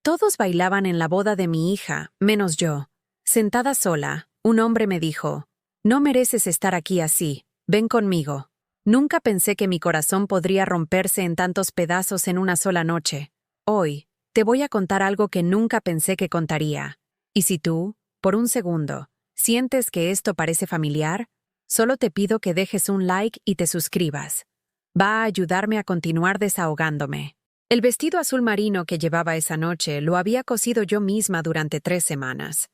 Todos bailaban en la boda de mi hija, menos yo. Sentada sola, un hombre me dijo, «No mereces estar aquí así, ven conmigo». Nunca pensé que mi corazón podría romperse en tantos pedazos en una sola noche. Hoy, te voy a contar algo que nunca pensé que contaría. Y si tú, por un segundo, sientes que esto parece familiar, solo te pido que dejes un like y te suscribas. Va a ayudarme a continuar desahogándome. El vestido azul marino que llevaba esa noche lo había cosido yo misma durante 3 semanas.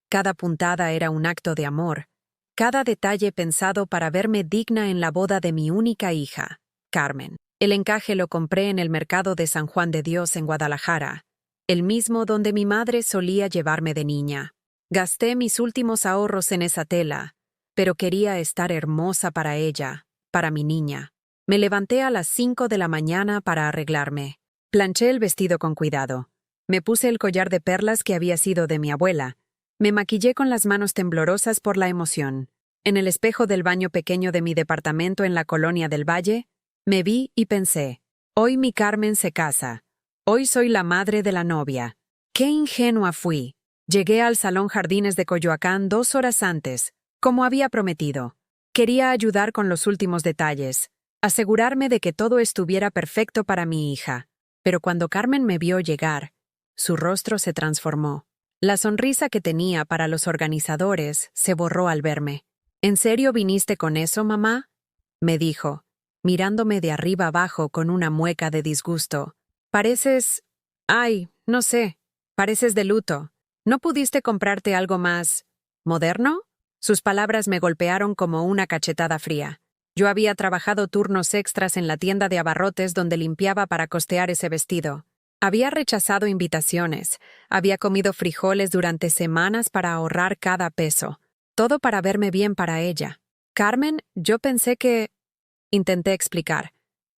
Cada puntada era un acto de amor, cada detalle pensado para verme digna en la boda de mi única hija, Carmen. El encaje lo compré en el mercado de San Juan de Dios en Guadalajara, el mismo donde mi madre solía llevarme de niña. Gasté mis últimos ahorros en esa tela, pero quería estar hermosa para ella, para mi niña. Me levanté a las 5 de la mañana para arreglarme. Planché el vestido con cuidado. Me puse el collar de perlas que había sido de mi abuela. Me maquillé con las manos temblorosas por la emoción. En el espejo del baño pequeño de mi departamento en la colonia del Valle, me vi y pensé, hoy mi Carmen se casa. Hoy soy la madre de la novia. ¡Qué ingenua fui! Llegué al Salón Jardines de Coyoacán 2 horas antes, como había prometido. Quería ayudar con los últimos detalles, asegurarme de que todo estuviera perfecto para mi hija. Pero cuando Carmen me vio llegar, su rostro se transformó. La sonrisa que tenía para los organizadores se borró al verme. ¿En serio viniste con eso, mamá?, me dijo, mirándome de arriba abajo con una mueca de disgusto. Pareces... no sé, pareces de luto. ¿No pudiste comprarte algo más... moderno? Sus palabras me golpearon como una cachetada fría. Yo había trabajado turnos extras en la tienda de abarrotes donde limpiaba para costear ese vestido. Había rechazado invitaciones, había comido frijoles durante semanas para ahorrar cada peso. Todo para verme bien para ella. Carmen, yo pensé que... Intenté explicar,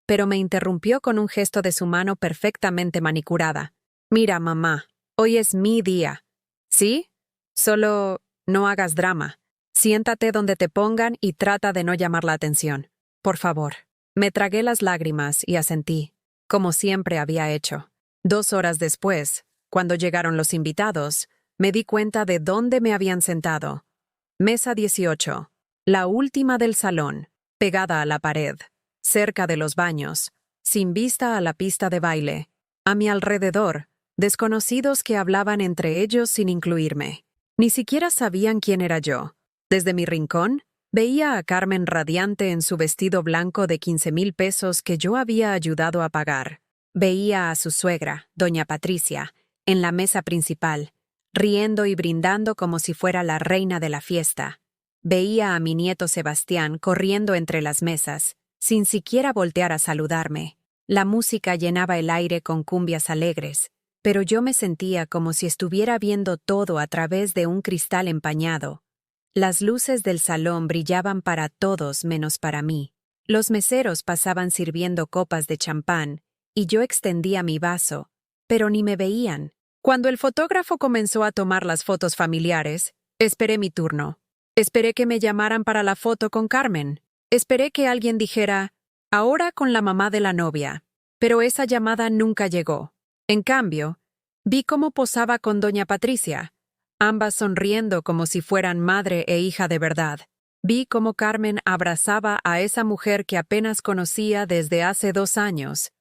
pero me interrumpió con un gesto de su mano perfectamente manicurada. Mira, mamá, hoy es mi día. ¿Sí? Solo no hagas drama. Siéntate donde te pongan y trata de no llamar la atención. Por favor. Me tragué las lágrimas y asentí, como siempre había hecho. 2 horas después, cuando llegaron los invitados, me di cuenta de dónde me habían sentado. Mesa 18, la última del salón, pegada a la pared, cerca de los baños, sin vista a la pista de baile. A mi alrededor, desconocidos que hablaban entre ellos sin incluirme. Ni siquiera sabían quién era yo. Desde mi rincón, veía a Carmen radiante en su vestido blanco de 15,000 pesos que yo había ayudado a pagar. Veía a su suegra, doña Patricia, en la mesa principal, riendo y brindando como si fuera la reina de la fiesta. Veía a mi nieto Sebastián corriendo entre las mesas, sin siquiera voltear a saludarme. La música llenaba el aire con cumbias alegres, pero yo me sentía como si estuviera viendo todo a través de un cristal empañado. Las luces del salón brillaban para todos menos para mí. Los meseros pasaban sirviendo copas de champán, y yo extendía mi vaso, pero ni me veían. Cuando el fotógrafo comenzó a tomar las fotos familiares, esperé mi turno. Esperé que me llamaran para la foto con Carmen. Esperé que alguien dijera, ahora con la mamá de la novia. Pero esa llamada nunca llegó. En cambio, vi cómo posaba con doña Patricia, ambas sonriendo como si fueran madre e hija de verdad. Vi cómo Carmen abrazaba a esa mujer que apenas conocía desde hace 2 años,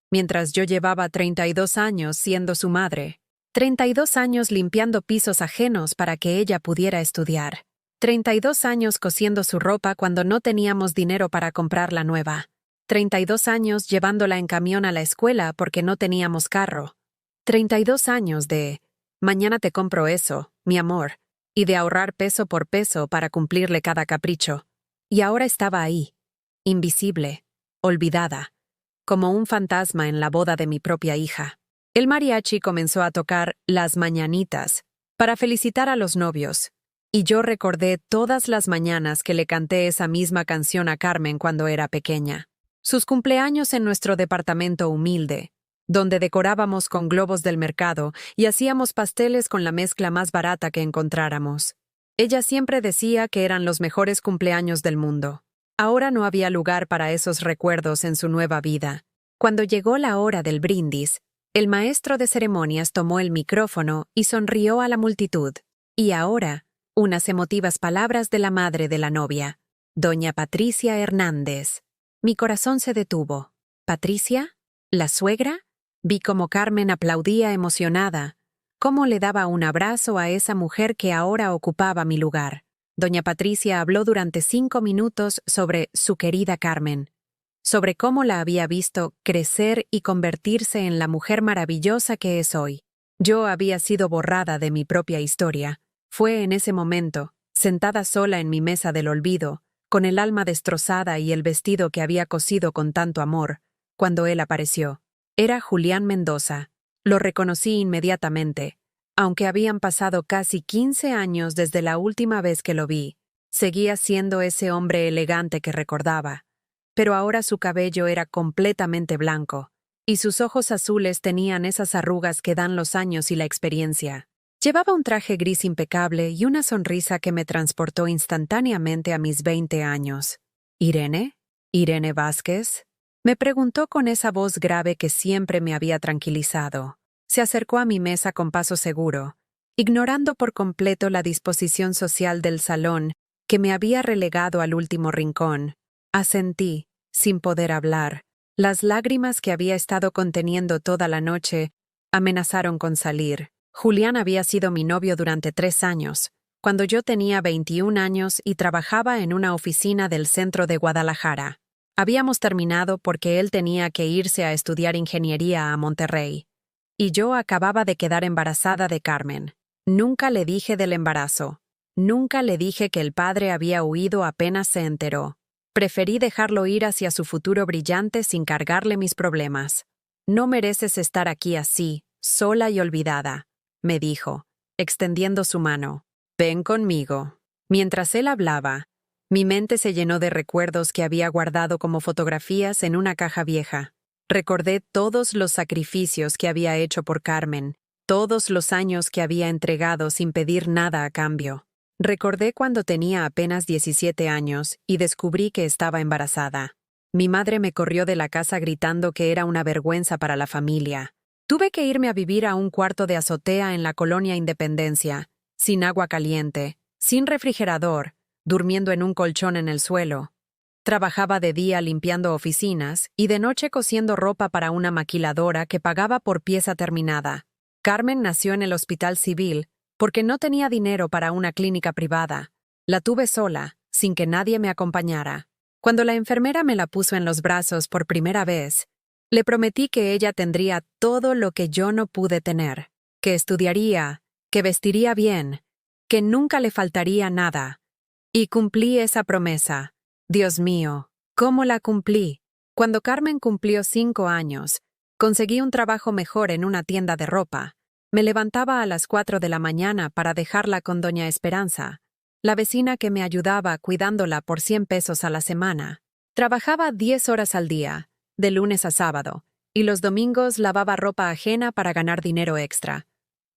mientras yo llevaba 32 años siendo su madre. 32 años limpiando pisos ajenos para que ella pudiera estudiar. 32 años cosiendo su ropa cuando no teníamos dinero para comprarla nueva. 32 años llevándola en camión a la escuela porque no teníamos carro. 32 años de, mañana te compro eso, mi amor, y de ahorrar peso por peso para cumplirle cada capricho. Y ahora estaba ahí, invisible, olvidada, como un fantasma en la boda de mi propia hija. El mariachi comenzó a tocar Las Mañanitas para felicitar a los novios, y yo recordé todas las mañanas que le canté esa misma canción a Carmen cuando era pequeña. Sus cumpleaños en nuestro departamento humilde, donde decorábamos con globos del mercado y hacíamos pasteles con la mezcla más barata que encontráramos. Ella siempre decía que eran los mejores cumpleaños del mundo. Ahora no había lugar para esos recuerdos en su nueva vida. Cuando llegó la hora del brindis, El maestro de ceremonias tomó el micrófono y sonrió a la multitud. Y ahora, unas emotivas palabras de la madre de la novia, doña Patricia Hernández. Mi corazón se detuvo. ¿Patricia? ¿La suegra? Vi cómo Carmen aplaudía emocionada, cómo le daba un abrazo a esa mujer que ahora ocupaba mi lugar. Doña Patricia habló durante 5 minutos sobre su querida Carmen, sobre cómo la había visto crecer y convertirse en la mujer maravillosa que es hoy. Yo había sido borrada de mi propia historia. Fue en ese momento, sentada sola en mi mesa del olvido, con el alma destrozada y el vestido que había cosido con tanto amor, cuando él apareció. Era Julián Mendoza. Lo reconocí inmediatamente. Aunque habían pasado casi 15 años desde la última vez que lo vi, seguía siendo ese hombre elegante que recordaba. Pero ahora su cabello era completamente blanco, y sus ojos azules tenían esas arrugas que dan los años y la experiencia. Llevaba un traje gris impecable y una sonrisa que me transportó instantáneamente a mis 20 años. ¿Irene? ¿Irene Vázquez? Me preguntó con esa voz grave que siempre me había tranquilizado. Se acercó a mi mesa con paso seguro, ignorando por completo la disposición social del salón que me había relegado al último rincón. Asentí, sin poder hablar. Las lágrimas que había estado conteniendo toda la noche amenazaron con salir. Julián había sido mi novio durante 3 años, cuando yo tenía 21 años y trabajaba en una oficina del centro de Guadalajara. Habíamos terminado porque él tenía que irse a estudiar ingeniería a Monterrey. Y yo acababa de quedar embarazada de Carmen. Nunca le dije del embarazo. Nunca le dije que el padre había huido apenas se enteró. Preferí dejarlo ir hacia su futuro brillante sin cargarle mis problemas. No mereces estar aquí así, sola y olvidada, me dijo, extendiendo su mano. Ven conmigo. Mientras él hablaba, mi mente se llenó de recuerdos que había guardado como fotografías en una caja vieja. Recordé todos los sacrificios que había hecho por Carmen, todos los años que había entregado sin pedir nada a cambio. Recordé cuando tenía apenas 17 años y descubrí que estaba embarazada. Mi madre me corrió de la casa gritando que era una vergüenza para la familia. Tuve que irme a vivir a un cuarto de azotea en la colonia Independencia, sin agua caliente, sin refrigerador, durmiendo en un colchón en el suelo. Trabajaba de día limpiando oficinas y de noche cosiendo ropa para una maquiladora que pagaba por pieza terminada. Carmen nació en el hospital civil porque no tenía dinero para una clínica privada. La tuve sola, sin que nadie me acompañara. Cuando la enfermera me la puso en los brazos por primera vez, le prometí que ella tendría todo lo que yo no pude tener, que estudiaría, que vestiría bien, que nunca le faltaría nada. Y cumplí esa promesa. Dios mío, ¿cómo la cumplí? Cuando Carmen cumplió 5 años, conseguí un trabajo mejor en una tienda de ropa. Me levantaba a las 4 de la mañana para dejarla con doña Esperanza, la vecina que me ayudaba cuidándola por 100 pesos a la semana. Trabajaba 10 horas al día, de lunes a sábado, y los domingos lavaba ropa ajena para ganar dinero extra.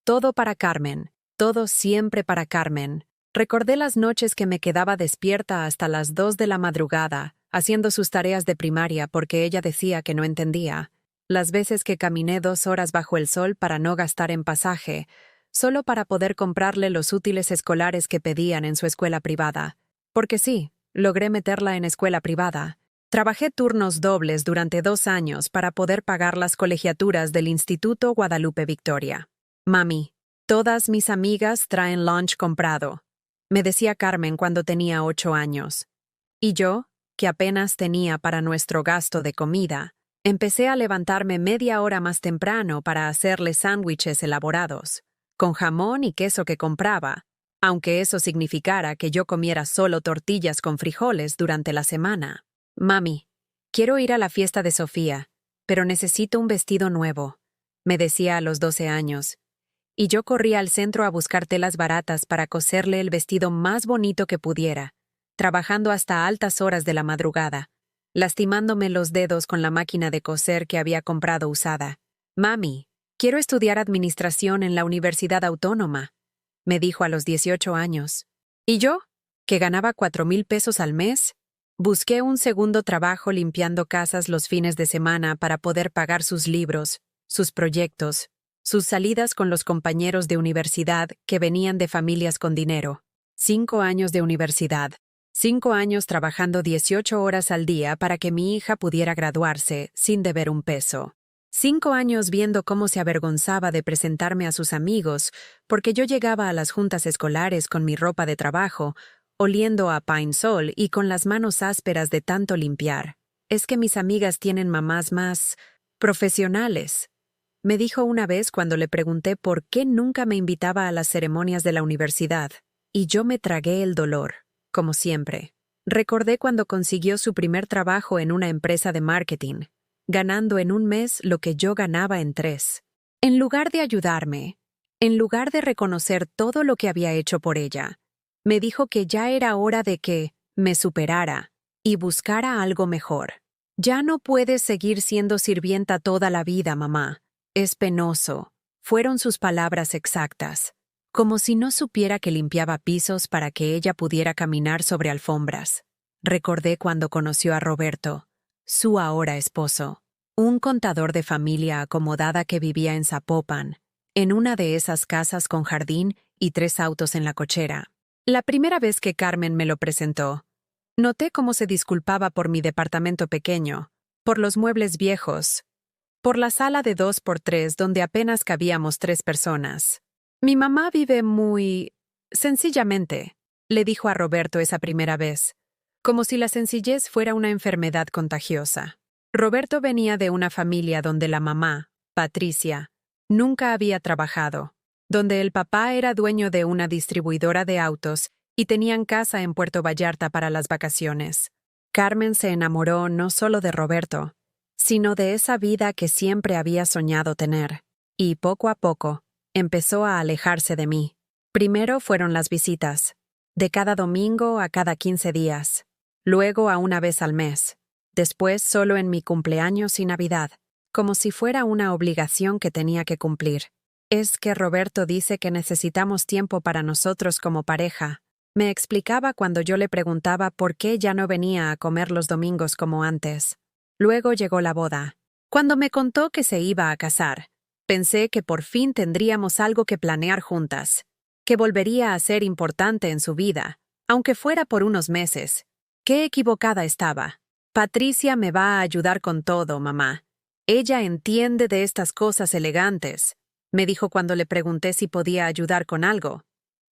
Todo para Carmen, todo siempre para Carmen. Recordé las noches que me quedaba despierta hasta las 2 de la madrugada, haciendo sus tareas de primaria porque ella decía que no entendía. Las veces que caminé 2 horas bajo el sol para no gastar en pasaje, solo para poder comprarle los útiles escolares que pedían en su escuela privada. Porque sí, logré meterla en escuela privada. Trabajé turnos dobles durante 2 años para poder pagar las colegiaturas del Instituto Guadalupe Victoria. Mami, todas mis amigas traen lunch comprado, me decía Carmen cuando tenía 8 años. Y yo, que apenas tenía para nuestro gasto de comida, empecé a levantarme media hora más temprano para hacerle sándwiches elaborados, con jamón y queso que compraba, aunque eso significara que yo comiera solo tortillas con frijoles durante la semana. Mami, quiero ir a la fiesta de Sofía, pero necesito un vestido nuevo, me decía a los 12 años. Y yo corría al centro a buscar telas baratas para coserle el vestido más bonito que pudiera, trabajando hasta altas horas de la madrugada, lastimándome los dedos con la máquina de coser que había comprado usada. Mami, quiero estudiar administración en la Universidad Autónoma, me dijo a los 18 años. ¿Y yo? ¿Que ganaba 4,000 pesos al mes? Busqué un segundo trabajo limpiando casas los fines de semana para poder pagar sus libros, sus proyectos, sus salidas con los compañeros de universidad que venían de familias con dinero. 5 años de universidad. 5 años trabajando 18 horas al día para que mi hija pudiera graduarse sin deber un peso. 5 años viendo cómo se avergonzaba de presentarme a sus amigos porque yo llegaba a las juntas escolares con mi ropa de trabajo, oliendo a Pine Sol y con las manos ásperas de tanto limpiar. Es que mis amigas tienen mamás más profesionales. Me dijo una vez cuando le pregunté por qué nunca me invitaba a las ceremonias de la universidad, y yo me tragué el dolor, como siempre. Recordé cuando consiguió su primer trabajo en una empresa de marketing, ganando en un mes lo que yo ganaba en 3. En lugar de ayudarme, en lugar de reconocer todo lo que había hecho por ella, me dijo que ya era hora de que me superara y buscara algo mejor. Ya no puedes seguir siendo sirvienta toda la vida, mamá. Es penoso. Fueron sus palabras exactas. Como si no supiera que limpiaba pisos para que ella pudiera caminar sobre alfombras. Recordé cuando conoció a Roberto, su ahora esposo, un contador de familia acomodada que vivía en Zapopan, en una de esas casas con jardín y 3 autos en la cochera. La primera vez que Carmen me lo presentó, noté cómo se disculpaba por mi departamento pequeño, por los muebles viejos, por la sala de 2x3 donde apenas cabíamos 3 personas. Mi mamá vive muy sencillamente, le dijo a Roberto esa primera vez, como si la sencillez fuera una enfermedad contagiosa. Roberto venía de una familia donde la mamá, Patricia, nunca había trabajado, donde el papá era dueño de una distribuidora de autos y tenían casa en Puerto Vallarta para las vacaciones. Carmen se enamoró no solo de Roberto, sino de esa vida que siempre había soñado tener, y poco a poco empezó a alejarse de mí. Primero fueron las visitas, de cada domingo a cada 15 días, luego a una vez al mes, después solo en mi cumpleaños y Navidad, como si fuera una obligación que tenía que cumplir. Es que Roberto dice que necesitamos tiempo para nosotros como pareja. Me explicaba cuando yo le preguntaba por qué ya no venía a comer los domingos como antes. Luego llegó la boda. Cuando me contó que se iba a casar, pensé que por fin tendríamos algo que planear juntas, que volvería a ser importante en su vida, aunque fuera por unos meses. Qué equivocada estaba. Patricia me va a ayudar con todo, mamá. Ella entiende de estas cosas elegantes, me dijo cuando le pregunté si podía ayudar con algo.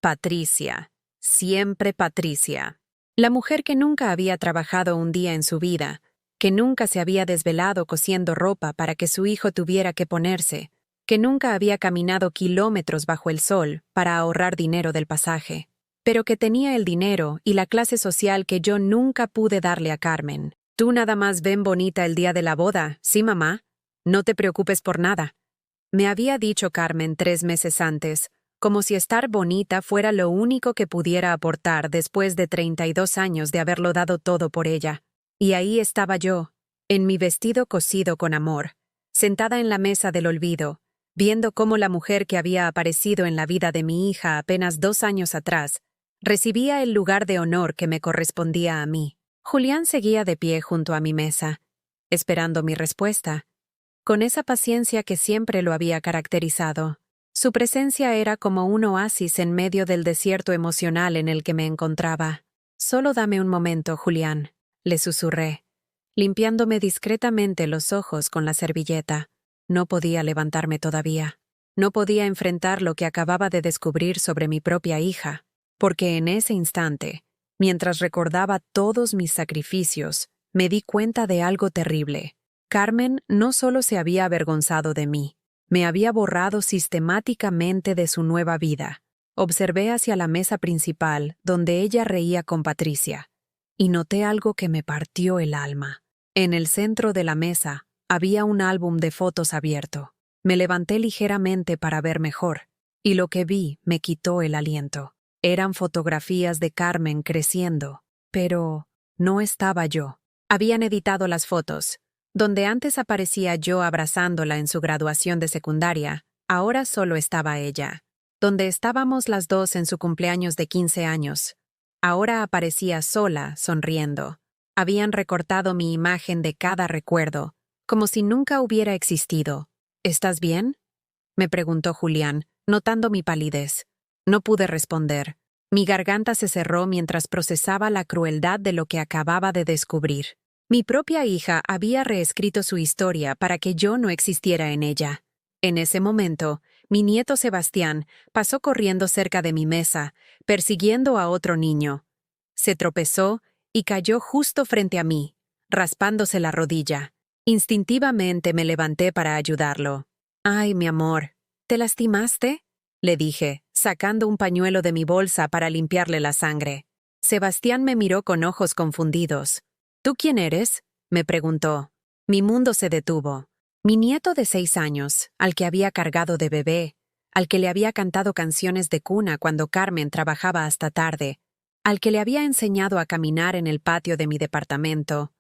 Patricia. Siempre Patricia. La mujer que nunca había trabajado un día en su vida, que nunca se había desvelado cosiendo ropa para que su hijo tuviera que ponerse, que nunca había caminado kilómetros bajo el sol para ahorrar dinero del pasaje, pero que tenía el dinero y la clase social que yo nunca pude darle a Carmen. Tú nada más ven bonita el día de la boda, ¿sí, mamá? No te preocupes por nada. Me había dicho Carmen 3 meses antes, como si estar bonita fuera lo único que pudiera aportar después de 32 años de haberlo dado todo por ella. Y ahí estaba yo, en mi vestido cosido con amor, sentada en la mesa del olvido, viendo cómo la mujer que había aparecido en la vida de mi hija apenas 2 años atrás, recibía el lugar de honor que me correspondía a mí. Julián seguía de pie junto a mi mesa, esperando mi respuesta, con esa paciencia que siempre lo había caracterizado. Su presencia era como un oasis en medio del desierto emocional en el que me encontraba. Solo dame un momento, Julián, le susurré, limpiándome discretamente los ojos con la servilleta. No podía levantarme todavía. No podía enfrentar lo que acababa de descubrir sobre mi propia hija, porque en ese instante, mientras recordaba todos mis sacrificios, me di cuenta de algo terrible. Carmen no solo se había avergonzado de mí, me había borrado sistemáticamente de su nueva vida. Observé hacia la mesa principal, donde ella reía con Patricia, y noté algo que me partió el alma. En el centro de la mesa había un álbum de fotos abierto. Me levanté ligeramente para ver mejor, y lo que vi me quitó el aliento. Eran fotografías de Carmen creciendo, pero no estaba yo. Habían editado las fotos. Donde antes aparecía yo abrazándola en su graduación de secundaria, ahora solo estaba ella. Donde estábamos las dos en su cumpleaños de 15 años, ahora aparecía sola, sonriendo. Habían recortado mi imagen de cada recuerdo, como si nunca hubiera existido, ¿Estás bien?, me preguntó Julián, notando mi palidez. No pude responder. Mi garganta se cerró mientras procesaba la crueldad de lo que acababa de descubrir. Mi propia hija había reescrito su historia para que yo no existiera en ella. En ese momento, mi nieto Sebastián pasó corriendo cerca de mi mesa, persiguiendo a otro niño. Se tropezó y cayó justo frente a mí, raspándose la rodilla. Instintivamente me levanté para ayudarlo. «Ay, mi amor, ¿te lastimaste?», le dije, sacando un pañuelo de mi bolsa para limpiarle la sangre. Sebastián me miró con ojos confundidos. «¿Tú quién eres?», me preguntó. Mi mundo se detuvo. Mi nieto de 6 años, al que había cargado de bebé, al que le había cantado canciones de cuna cuando Carmen trabajaba hasta tarde, al que le había enseñado a caminar en el patio de mi departamento.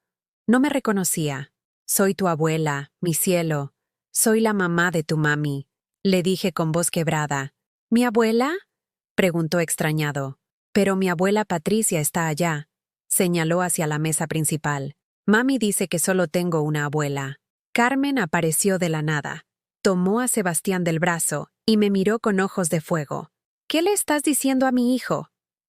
No me reconocía. «Soy tu abuela, mi cielo. Soy la mamá de tu mami», le dije con voz quebrada. «¿Mi abuela?», preguntó extrañado. «Pero mi abuela Patricia está allá», señaló hacia la mesa principal. «Mami dice que solo tengo una abuela». Carmen apareció de la nada. Tomó a Sebastián del brazo y me miró con ojos de fuego. «¿Qué le estás diciendo a mi hijo?»,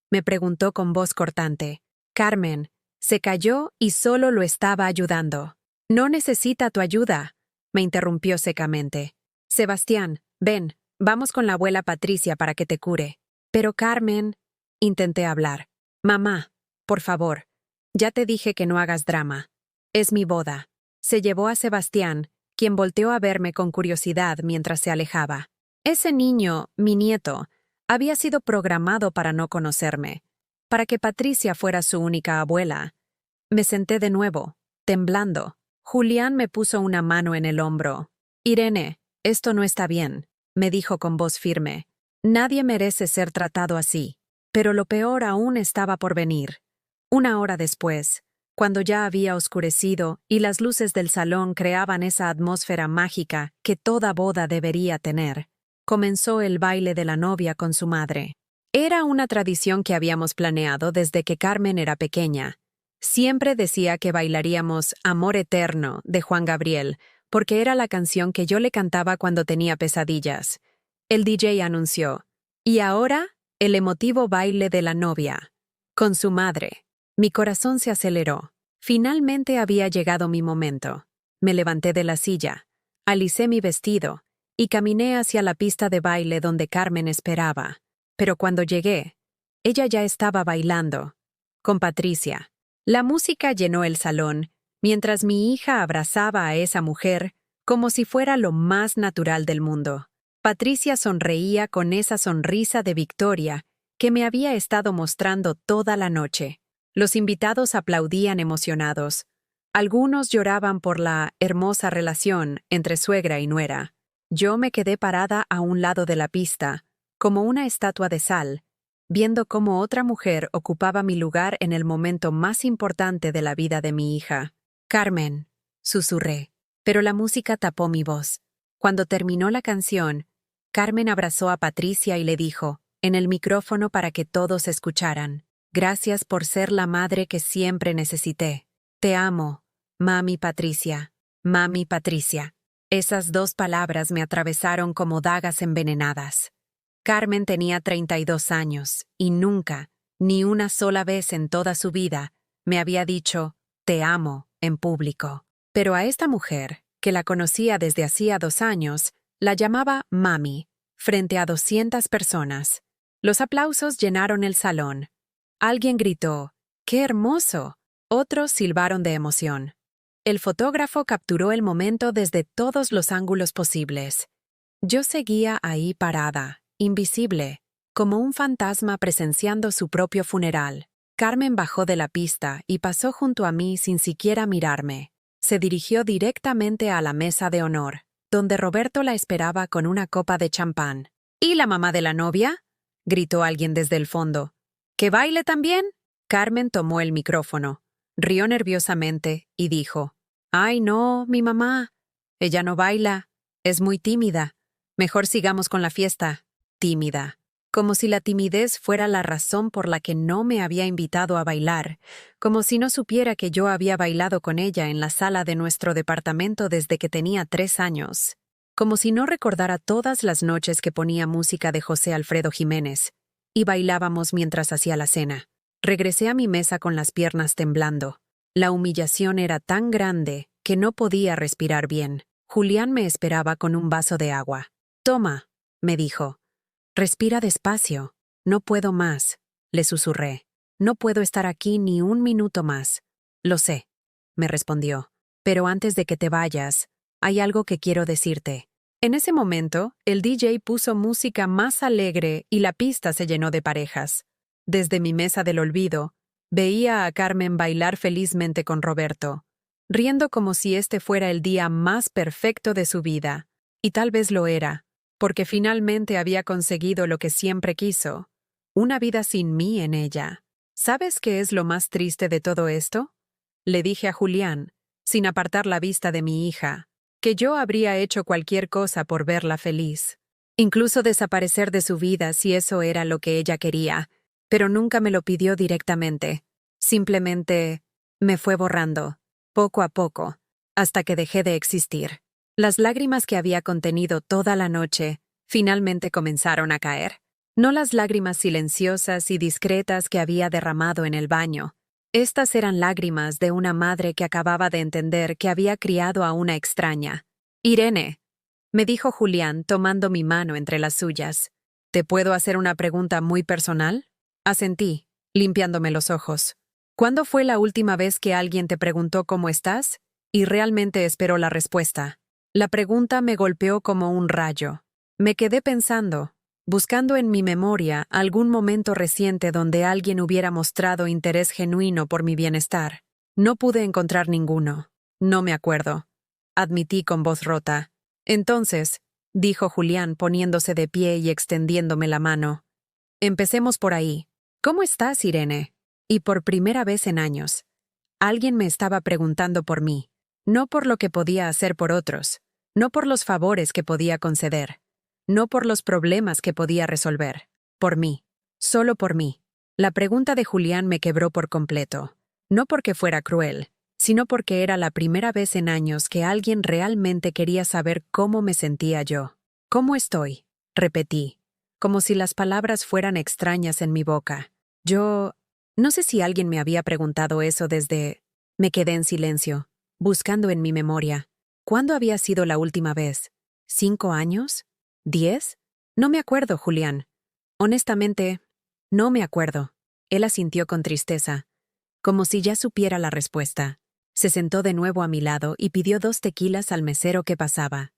me preguntó con voz cortante. Carmen se calló y solo lo estaba ayudando. «No necesita tu ayuda», me interrumpió secamente. «Sebastián, ven, vamos con la abuela Patricia para que te cure». «Pero Carmen», intenté hablar. «Mamá, por favor, ya te dije que no hagas drama. Es mi boda». Se llevó a Sebastián, quien volteó a verme con curiosidad mientras se alejaba. Ese niño, mi nieto, había sido programado para no conocerme, para que Patricia fuera su única abuela. Me senté de nuevo, temblando. Julián me puso una mano en el hombro. «Irene, esto no está bien», me dijo con voz firme. «Nadie merece ser tratado así». Pero lo peor aún estaba por venir. 1 hora después, cuando ya había oscurecido y las luces del salón creaban esa atmósfera mágica que toda boda debería tener, comenzó el baile de la novia con su madre. Era una tradición que habíamos planeado desde que Carmen era pequeña. Siempre decía que bailaríamos Amor Eterno de Juan Gabriel, porque era la canción que yo le cantaba cuando tenía pesadillas. El DJ anunció, «Y ahora, el emotivo baile de la novia», con su madre. Mi corazón se aceleró. Finalmente había llegado mi momento. Me levanté de la silla, alicé mi vestido y caminé hacia la pista de baile donde Carmen esperaba. Pero cuando llegué, ella ya estaba bailando, con Patricia. La música llenó el salón, mientras mi hija abrazaba a esa mujer como si fuera lo más natural del mundo. Patricia sonreía con esa sonrisa de victoria que me había estado mostrando toda la noche. Los invitados aplaudían emocionados. Algunos lloraban por la hermosa relación entre suegra y nuera. Yo me quedé parada a un lado de la pista, como una estatua de sal, viendo cómo otra mujer ocupaba mi lugar en el momento más importante de la vida de mi hija. «Carmen», susurré, pero la música tapó mi voz. Cuando terminó la canción, Carmen abrazó a Patricia y le dijo, en el micrófono para que todos escucharan, «Gracias por ser la madre que siempre necesité. Te amo, mami Patricia, mami Patricia». Esas 2 palabras me atravesaron como dagas envenenadas. Carmen tenía 32 años y nunca, ni una sola vez en toda su vida, me había dicho, «Te amo», en público. Pero a esta mujer, que la conocía desde hacía 2 años, la llamaba mami, frente a 200 personas. Los aplausos llenaron el salón. Alguien gritó, «¡Qué hermoso!». Otros silbaron de emoción. El fotógrafo capturó el momento desde todos los ángulos posibles. Yo seguía ahí parada, invisible, como un fantasma presenciando su propio funeral. Carmen bajó de la pista y pasó junto a mí sin siquiera mirarme. Se dirigió directamente a la mesa de honor, donde Roberto la esperaba con una copa de champán. «¿Y la mamá de la novia?», gritó alguien desde el fondo. «¿Que baile también?». Carmen tomó el micrófono, rió nerviosamente y dijo, «Ay, no, mi mamá. Ella no baila. Es muy tímida. Mejor sigamos con la fiesta». Tímida. Como si la timidez fuera la razón por la que no me había invitado a bailar, como si no supiera que yo había bailado con ella en la sala de nuestro departamento desde que tenía 3 años. como si no recordara todas las noches que ponía música de José Alfredo Jiménez, y bailábamos mientras hacía la cena. Regresé a mi mesa con las piernas temblando. La humillación era tan grande que no podía respirar bien. Julián me esperaba con un vaso de agua. «Toma», me dijo. «Respira despacio. No puedo más», le susurré. «No puedo estar aquí ni un minuto más». «Lo sé», me respondió. «Pero antes de que te vayas, hay algo que quiero decirte». En ese momento, el DJ puso música más alegre y la pista se llenó de parejas. Desde mi mesa del olvido, veía a Carmen bailar felizmente con Roberto, riendo como si este fuera el día más perfecto de su vida. Y tal vez lo era, porque finalmente había conseguido lo que siempre quiso, una vida sin mí en ella. ¿Sabes qué es lo más triste de todo esto?, le dije a Julián, sin apartar la vista de mi hija, que yo habría hecho cualquier cosa por verla feliz, incluso desaparecer de su vida si eso era lo que ella quería, pero nunca me lo pidió directamente. Simplemente me fue borrando, poco a poco, hasta que dejé de existir. Las lágrimas que había contenido toda la noche finalmente comenzaron a caer. No las lágrimas silenciosas y discretas que había derramado en el baño. Estas eran lágrimas de una madre que acababa de entender que había criado a una extraña. «Irene», me dijo Julián tomando mi mano entre las suyas. «¿Te puedo hacer una pregunta muy personal?». Asentí, limpiándome los ojos. «¿Cuándo fue la última vez que alguien te preguntó cómo estás?». Y realmente esperó la respuesta. La pregunta me golpeó como un rayo. Me quedé pensando, buscando en mi memoria algún momento reciente donde alguien hubiera mostrado interés genuino por mi bienestar. No pude encontrar ninguno. «No me acuerdo», admití con voz rota. «Entonces», dijo Julián poniéndose de pie y extendiéndome la mano, «empecemos por ahí. ¿Cómo estás, Irene?». Y por primera vez en años, alguien me estaba preguntando por mí, no por lo que podía hacer por otros, no por los favores que podía conceder, no por los problemas que podía resolver, por mí, solo por mí. La pregunta de Julián me quebró por completo, no porque fuera cruel, sino porque era la primera vez en años que alguien realmente quería saber cómo me sentía yo. «¿Cómo estoy?», repetí, como si las palabras fueran extrañas en mi boca. No sé si alguien me había preguntado eso desde... Me quedé en silencio, buscando en mi memoria. ¿Cuándo había sido la última vez? ¿5 años? ¿10? No me acuerdo, Julián. Honestamente, no me acuerdo. Él asintió con tristeza, como si ya supiera la respuesta. Se sentó de nuevo a mi lado y pidió 2 tequilas al mesero que pasaba.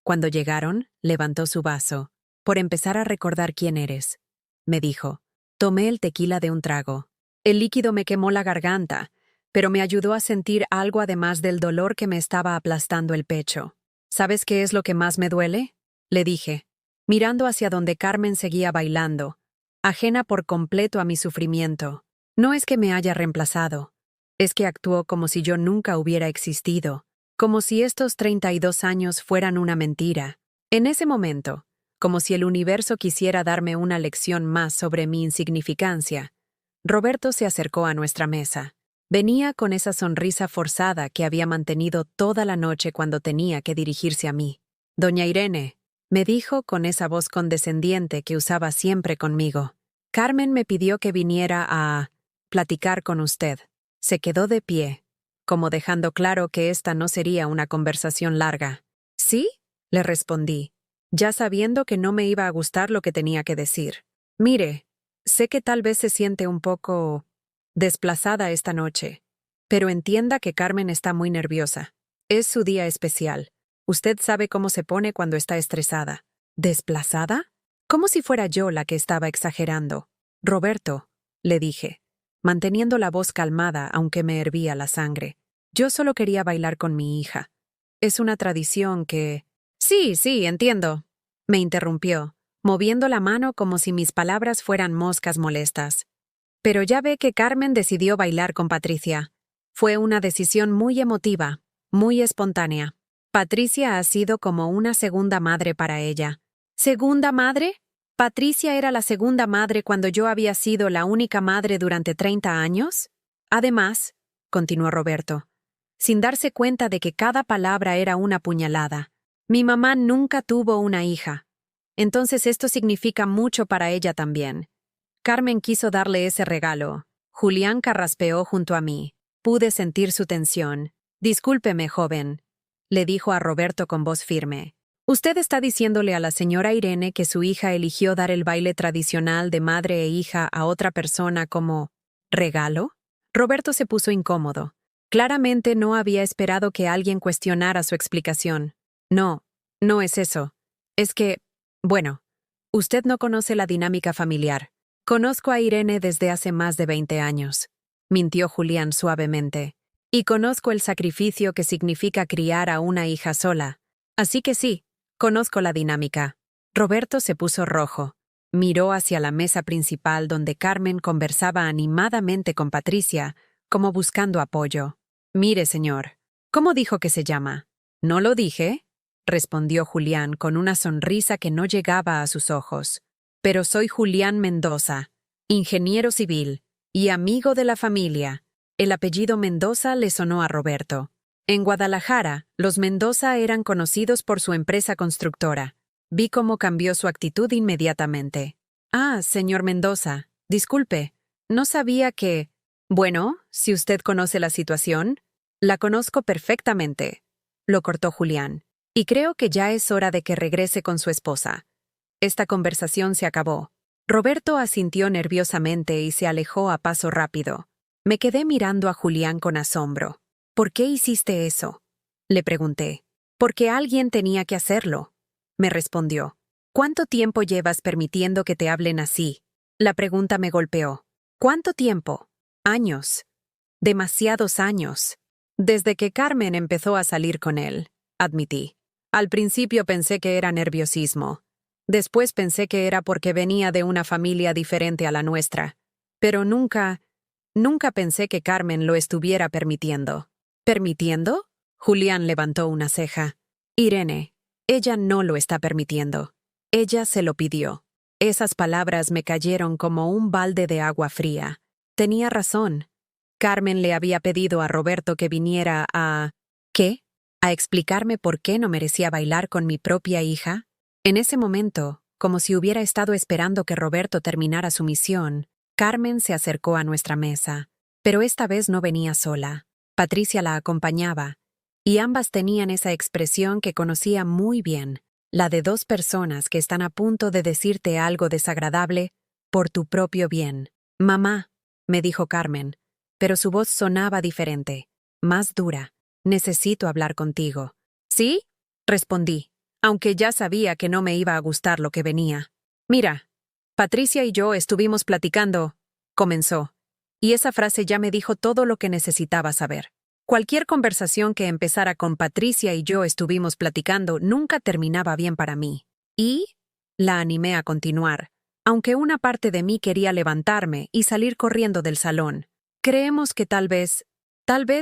Cuando llegaron, levantó su vaso. «Por empezar a recordar quién eres», me dijo. Tomé el tequila de un trago. El líquido me quemó la garganta, pero me ayudó a sentir algo además del dolor que me estaba aplastando el pecho. «¿Sabes qué es lo que más me duele?», le dije, mirando hacia donde Carmen seguía bailando, ajena por completo a mi sufrimiento. No es que me haya reemplazado, es que actuó como si yo nunca hubiera existido, como si estos 32 años fueran una mentira. En ese momento, como si el universo quisiera darme una lección más sobre mi insignificancia, Roberto se acercó a nuestra mesa. Venía con esa sonrisa forzada que había mantenido toda la noche cuando tenía que dirigirse a mí. «Doña Irene», me dijo con esa voz condescendiente que usaba siempre conmigo. «Carmen me pidió que viniera a platicar con usted». Se quedó de pie, como dejando claro que esta no sería una conversación larga. «¿Sí?», le respondí, ya sabiendo que no me iba a gustar lo que tenía que decir. «Mire, sé que tal vez se siente un poco desplazada esta noche, pero entienda que Carmen está muy nerviosa. Es su día especial. Usted sabe cómo se pone cuando está estresada». «¿Desplazada?», como si fuera yo la que estaba exagerando. «Roberto», le dije, manteniendo la voz calmada aunque me hervía la sangre. «Yo solo quería bailar con mi hija. Es una tradición que...». Sí, entiendo», me interrumpió, moviendo la mano como si mis palabras fueran moscas molestas. «Pero ya ve que Carmen decidió bailar con Patricia. Fue una decisión muy emotiva, muy espontánea. Patricia ha sido como una segunda madre para ella». «¿Segunda madre? ¿Patricia era la segunda madre cuando yo había sido la única madre durante 30 años? Además», continuó Roberto, sin darse cuenta de que cada palabra era una puñalada, Mi mamá nunca tuvo una hija. Entonces esto significa mucho para ella también. Carmen quiso darle ese regalo. Julián carraspeó junto a mí. Pude sentir su tensión. Discúlpeme, joven, le dijo a Roberto con voz firme. Usted está diciéndole a la señora Irene que su hija eligió dar el baile tradicional de madre e hija a otra persona como ¿regalo? Roberto se puso incómodo. Claramente no había esperado que alguien cuestionara su explicación. No, no es eso. Es que, bueno, usted no conoce la dinámica familiar. Conozco a Irene desde hace más de 20 años, mintió Julián suavemente. Y conozco el sacrificio que significa criar a una hija sola. Así que sí, conozco la dinámica. Roberto se puso rojo. Miró hacia la mesa principal donde Carmen conversaba animadamente con Patricia, como buscando apoyo. Mire, señor, ¿cómo dijo que se llama? ¿No lo dije? Respondió Julián con una sonrisa que no llegaba a sus ojos. Pero soy Julián Mendoza, ingeniero civil y amigo de la familia. El apellido Mendoza le sonó a Roberto. En Guadalajara, los Mendoza eran conocidos por su empresa constructora. Vi cómo cambió su actitud inmediatamente. Ah, señor Mendoza, disculpe, no sabía que... Bueno, si usted conoce la situación, la conozco perfectamente, lo cortó Julián. Y creo que ya es hora de que regrese con su esposa. Esta conversación se acabó. Roberto asintió nerviosamente y se alejó a paso rápido. Me quedé mirando a Julián con asombro. ¿Por qué hiciste eso? Le pregunté. Porque alguien tenía que hacerlo, me respondió. ¿Cuánto tiempo llevas permitiendo que te hablen así? La pregunta me golpeó. ¿Cuánto tiempo? Años. Demasiados años. Desde que Carmen empezó a salir con él, admití. Al principio pensé que era nerviosismo. Después pensé que era porque venía de una familia diferente a la nuestra. Pero nunca pensé que Carmen lo estuviera permitiendo. ¿Permitiendo? Julián levantó una ceja. Irene, ella no lo está permitiendo. Ella se lo pidió. Esas palabras me cayeron como un balde de agua fría. Tenía razón. Carmen le había pedido a Roberto que viniera a... ¿Qué? ¿A explicarme por qué no merecía bailar con mi propia hija? En ese momento, como si hubiera estado esperando que Roberto terminara su misión, Carmen se acercó a nuestra mesa. Pero esta vez no venía sola. Patricia la acompañaba, y ambas tenían esa expresión que conocía muy bien, la de dos personas que están a punto de decirte algo desagradable por tu propio bien. Mamá, me dijo Carmen, pero su voz sonaba diferente, más dura. Necesito hablar contigo. ¿Sí? Respondí, aunque ya sabía que no me iba a gustar lo que venía. Mira, Patricia y yo estuvimos platicando, comenzó, y esa frase ya me dijo todo lo que necesitaba saber. Cualquier conversación que empezara con Patricia y yo estuvimos platicando nunca terminaba bien para mí. Y la animé a continuar, aunque una parte de mí quería levantarme y salir corriendo del salón. Creemos que tal vez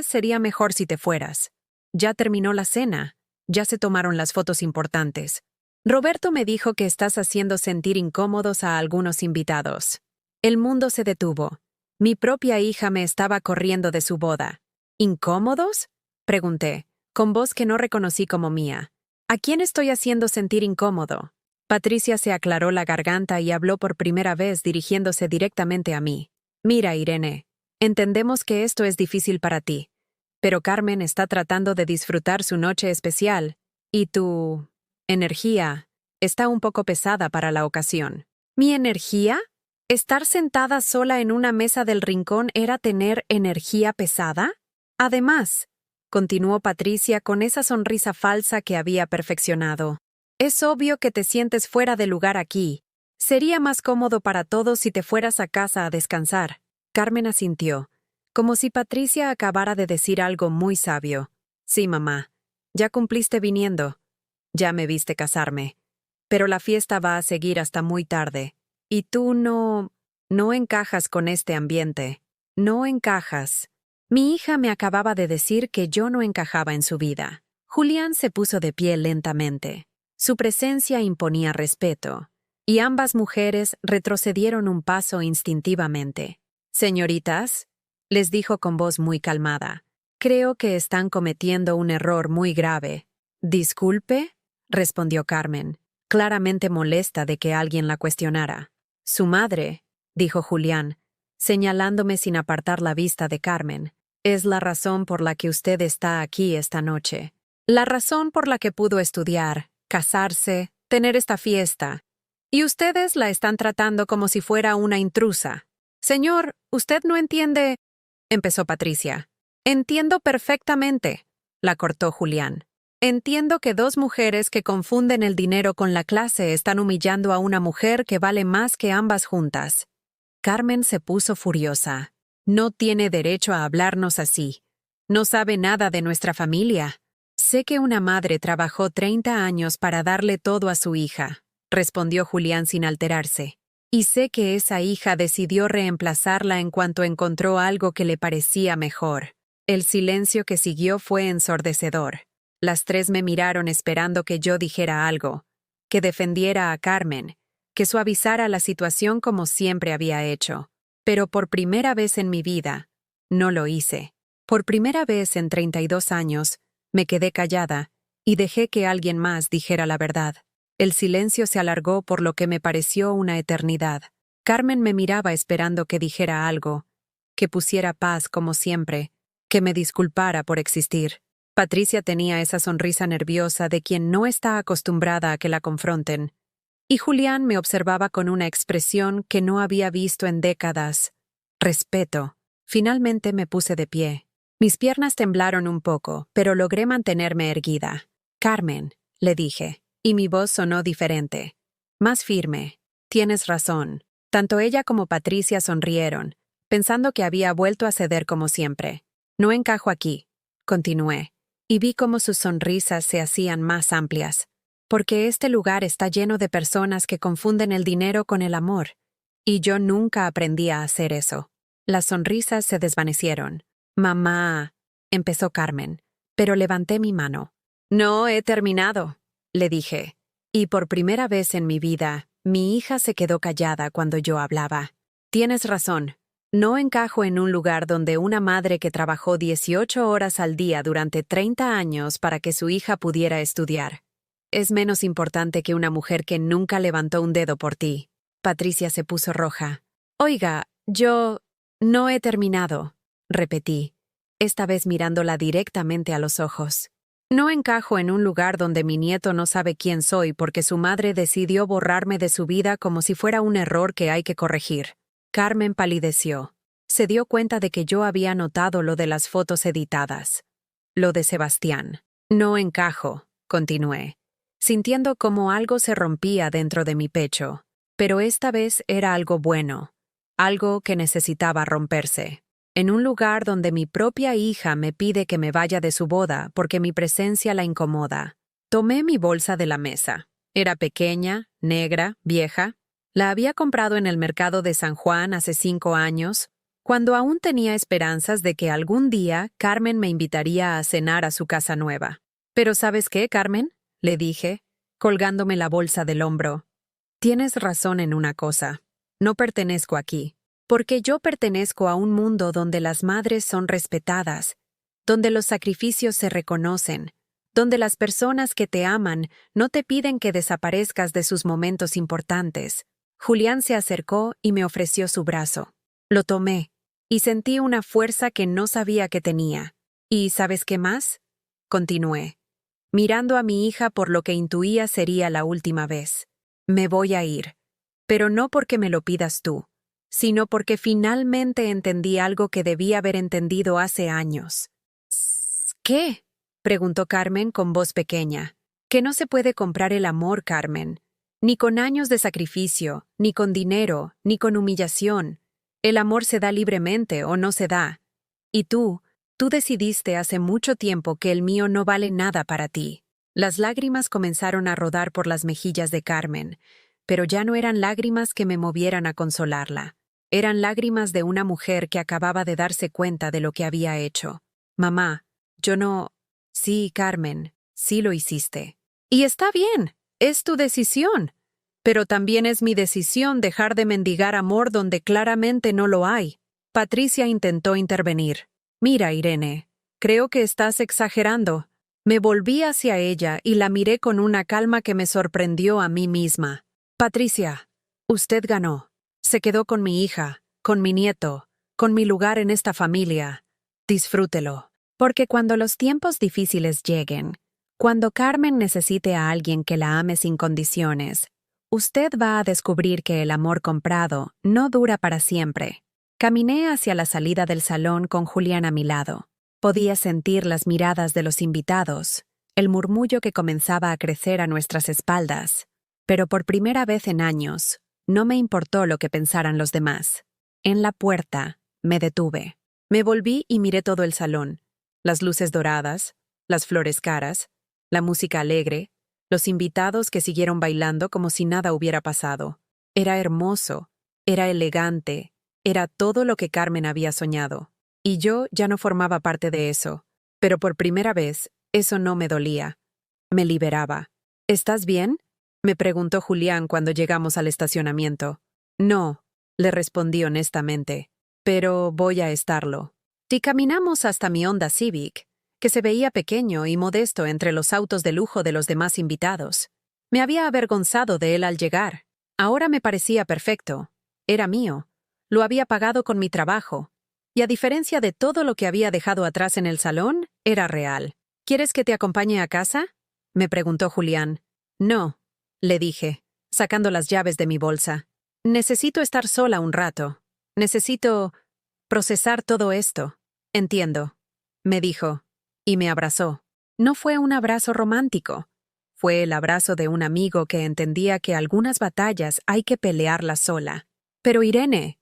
sería mejor si te fueras. Ya terminó la cena, ya se tomaron las fotos importantes. Roberto me dijo que estás haciendo sentir incómodos a algunos invitados. El mundo se detuvo. Mi propia hija me estaba corriendo de su boda. ¿Incómodos? Pregunté, con voz que no reconocí como mía. ¿A quién estoy haciendo sentir incómodo? Patricia se aclaró la garganta y habló por primera vez dirigiéndose directamente a mí. Mira, Irene, entendemos que esto es difícil para ti, pero Carmen está tratando de disfrutar su noche especial, y tu energía está un poco pesada para la ocasión. ¿Mi energía? ¿Estar sentada sola en una mesa del rincón era tener energía pesada? Además, continuó Patricia con esa sonrisa falsa que había perfeccionado, es obvio que te sientes fuera de lugar aquí. Sería más cómodo para todos si te fueras a casa a descansar. Carmen asintió, como si Patricia acabara de decir algo muy sabio. Sí, mamá, ya cumpliste viniendo. Ya me viste casarme. Pero la fiesta va a seguir hasta muy tarde. Y tú no encajas con este ambiente. No encajas. Mi hija me acababa de decir que yo no encajaba en su vida. Julián se puso de pie lentamente. Su presencia imponía respeto, y ambas mujeres retrocedieron un paso instintivamente. Señoritas, les dijo con voz muy calmada, creo que están cometiendo un error muy grave. ¿Disculpe? respondió Carmen, claramente molesta de que alguien la cuestionara. Su madre, dijo Julián, señalándome sin apartar la vista de Carmen, es la razón por la que usted está aquí esta noche. La razón por la que pudo estudiar, casarse, tener esta fiesta. Y ustedes la están tratando como si fuera una intrusa. Señor, usted no entiende, empezó Patricia. Entiendo perfectamente, la cortó Julián. Entiendo que dos mujeres que confunden el dinero con la clase están humillando a una mujer que vale más que ambas juntas. Carmen se puso furiosa. No tiene derecho a hablarnos así. No sabe nada de nuestra familia. Sé que una madre trabajó 30 años para darle todo a su hija, respondió Julián sin alterarse. Y sé que esa hija decidió reemplazarla en cuanto encontró algo que le parecía mejor. El silencio que siguió fue ensordecedor. Las tres me miraron esperando que yo dijera algo, que defendiera a Carmen, que suavizara la situación como siempre había hecho. Pero por primera vez en mi vida, no lo hice. Por primera vez en 32 años, me quedé callada y dejé que alguien más dijera la verdad. El silencio se alargó por lo que me pareció una eternidad. Carmen me miraba esperando que dijera algo, que pusiera paz como siempre, que me disculpara por existir. Patricia tenía esa sonrisa nerviosa de quien no está acostumbrada a que la confronten. Y Julián me observaba con una expresión que no había visto en décadas. Respeto. Finalmente me puse de pie. Mis piernas temblaron un poco, pero logré mantenerme erguida. Carmen, le dije, y mi voz sonó diferente. Más firme. Tienes razón. Tanto ella como Patricia sonrieron, pensando que había vuelto a ceder como siempre. No encajo aquí, continué, y vi cómo sus sonrisas se hacían más amplias. Porque este lugar está lleno de personas que confunden el dinero con el amor, y yo nunca aprendí a hacer eso. Las sonrisas se desvanecieron. Mamá, empezó Carmen, pero levanté mi mano. No he terminado, le dije, y por primera vez en mi vida, mi hija se quedó callada cuando yo hablaba. Tienes razón. No encajo en un lugar donde una madre que trabajó 18 horas al día durante 30 años para que su hija pudiera estudiar. Es menos importante que una mujer que nunca levantó un dedo por ti. Patricia se puso roja. Oiga, yo... no he terminado, repetí, esta vez mirándola directamente a los ojos. No encajo en un lugar donde mi nieto no sabe quién soy porque su madre decidió borrarme de su vida como si fuera un error que hay que corregir. Carmen palideció. Se dio cuenta de que yo había notado lo de las fotos editadas. Lo de Sebastián. No encajo, continué, sintiendo como algo se rompía dentro de mi pecho. Pero esta vez era algo bueno, algo que necesitaba romperse. En un lugar donde mi propia hija me pide que me vaya de su boda porque mi presencia la incomoda. Tomé mi bolsa de la mesa. Era pequeña, negra, vieja. La había comprado en el mercado de San Juan hace 5 años, cuando aún tenía esperanzas de que algún día Carmen me invitaría a cenar a su casa nueva. «¿Pero sabes qué, Carmen?», le dije, colgándome la bolsa del hombro. «Tienes razón en una cosa. No pertenezco aquí. Porque yo pertenezco a un mundo donde las madres son respetadas, donde los sacrificios se reconocen, donde las personas que te aman no te piden que desaparezcas de sus momentos importantes». Julián se acercó y me ofreció su brazo. Lo tomé, y sentí una fuerza que no sabía que tenía. «¿Y sabes qué más?», continué, mirando a mi hija por lo que intuía sería la última vez. «Me voy a ir, pero no porque me lo pidas tú, sino porque finalmente entendí algo que debí haber entendido hace años». «¿Qué?», preguntó Carmen con voz pequeña. «Que no se puede comprar el amor, Carmen. Ni con años de sacrificio, ni con dinero, ni con humillación. El amor se da libremente o no se da. Y tú decidiste hace mucho tiempo que el mío no vale nada para ti». Las lágrimas comenzaron a rodar por las mejillas de Carmen, pero ya no eran lágrimas que me movieran a consolarla. Eran lágrimas de una mujer que acababa de darse cuenta de lo que había hecho. «Mamá, yo no...». «Sí, Carmen, sí lo hiciste. Y está bien, es tu decisión. Pero también es mi decisión dejar de mendigar amor donde claramente no lo hay». Patricia intentó intervenir. «Mira, Irene, creo que estás exagerando. Me volví hacia ella y la miré con una calma que me sorprendió a mí misma. Patricia, usted ganó. Se quedó con mi hija, con mi nieto, con mi lugar en esta familia. Disfrútelo. Porque cuando los tiempos difíciles lleguen, cuando Carmen necesite a alguien que la ame sin condiciones, usted va a descubrir que el amor comprado no dura para siempre. Caminé hacia la salida del salón con Julián a mi lado. Podía sentir las miradas de los invitados, el murmullo que comenzaba a crecer a nuestras espaldas. Pero por primera vez en años, no me importó lo que pensaran los demás. En la puerta, me detuve. Me volví y miré todo el salón. Las luces doradas, las flores caras, la música alegre, los invitados que siguieron bailando como si nada hubiera pasado. Era hermoso, era elegante, era todo lo que Carmen había soñado. Y yo ya no formaba parte de eso. Pero por primera vez, eso no me dolía. Me liberaba. ¿Estás bien?, me preguntó Julián cuando llegamos al estacionamiento. No, le respondí honestamente. Pero voy a estarlo. Y caminamos hasta mi Honda Civic, que se veía pequeño y modesto entre los autos de lujo de los demás invitados. Me había avergonzado de él al llegar. Ahora me parecía perfecto. Era mío. Lo había pagado con mi trabajo. Y a diferencia de todo lo que había dejado atrás en el salón, era real. ¿Quieres que te acompañe a casa?, me preguntó Julián. No, le dije, sacando las llaves de mi bolsa. Necesito estar sola un rato. Necesito procesar todo esto. Entiendo, me dijo, y me abrazó. No fue un abrazo romántico. Fue el abrazo de un amigo que entendía que algunas batallas hay que pelearlas sola. Pero Irene,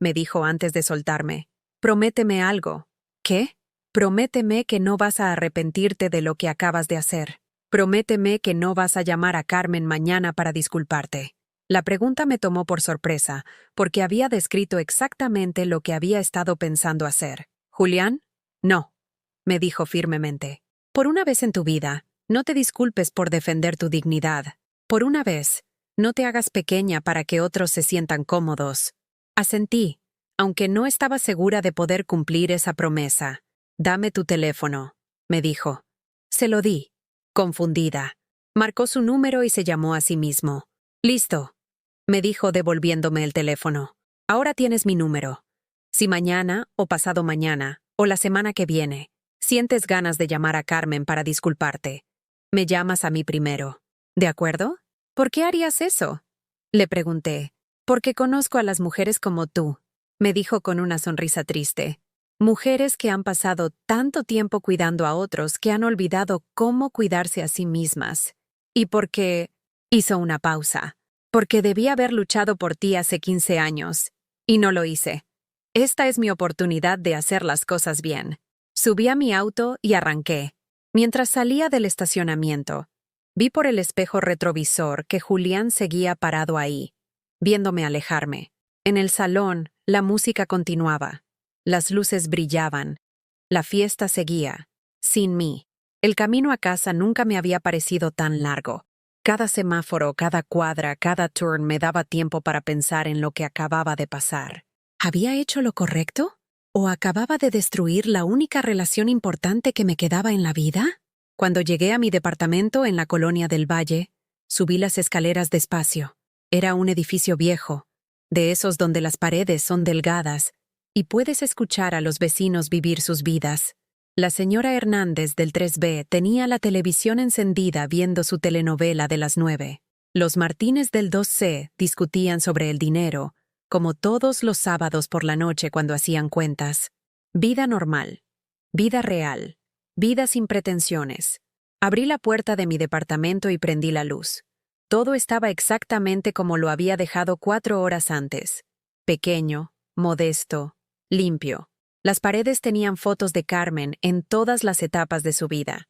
me dijo antes de soltarme, prométeme algo. ¿Qué? Prométeme que no vas a arrepentirte de lo que acabas de hacer. Prométeme que no vas a llamar a Carmen mañana para disculparte. La pregunta me tomó por sorpresa, porque había descrito exactamente lo que había estado pensando hacer. ¿Julián? No, me dijo firmemente. Por una vez en tu vida, no te disculpes por defender tu dignidad. Por una vez, no te hagas pequeña para que otros se sientan cómodos. Asentí, aunque no estaba segura de poder cumplir esa promesa. Dame tu teléfono, me dijo. Se lo di, confundida. Marcó su número y se llamó a sí mismo. Listo, me dijo devolviéndome el teléfono. Ahora tienes mi número. Si mañana, o pasado mañana, o la semana que viene, sientes ganas de llamar a Carmen para disculparte, me llamas a mí primero. ¿De acuerdo? ¿Por qué harías eso?, le pregunté. Porque conozco a las mujeres como tú, me dijo con una sonrisa triste. Mujeres que han pasado tanto tiempo cuidando a otros que han olvidado cómo cuidarse a sí mismas. Y porque hizo una pausa. Porque debí haber luchado por ti hace 15 años. Y no lo hice. Esta es mi oportunidad de hacer las cosas bien. Subí a mi auto y arranqué. Mientras salía del estacionamiento, vi por el espejo retrovisor que Julián seguía parado ahí, viéndome alejarme. En el salón, la música continuaba. Las luces brillaban. La fiesta seguía. Sin mí. El camino a casa nunca me había parecido tan largo. Cada semáforo, cada cuadra, cada turn me daba tiempo para pensar en lo que acababa de pasar. ¿Había hecho lo correcto? ¿O acababa de destruir la única relación importante que me quedaba en la vida? Cuando llegué a mi departamento en la colonia del Valle, subí las escaleras despacio. Era un edificio viejo, de esos donde las paredes son delgadas, y puedes escuchar a los vecinos vivir sus vidas. La señora Hernández del 3B tenía la televisión encendida viendo su telenovela de las 9. Los Martínez del 2C discutían sobre el dinero, como todos los sábados por la noche cuando hacían cuentas. Vida normal. Vida real. Vida sin pretensiones. Abrí la puerta de mi departamento y prendí la luz. Todo estaba exactamente como lo había dejado 4 horas antes. Pequeño, modesto, limpio. Las paredes tenían fotos de Carmen en todas las etapas de su vida.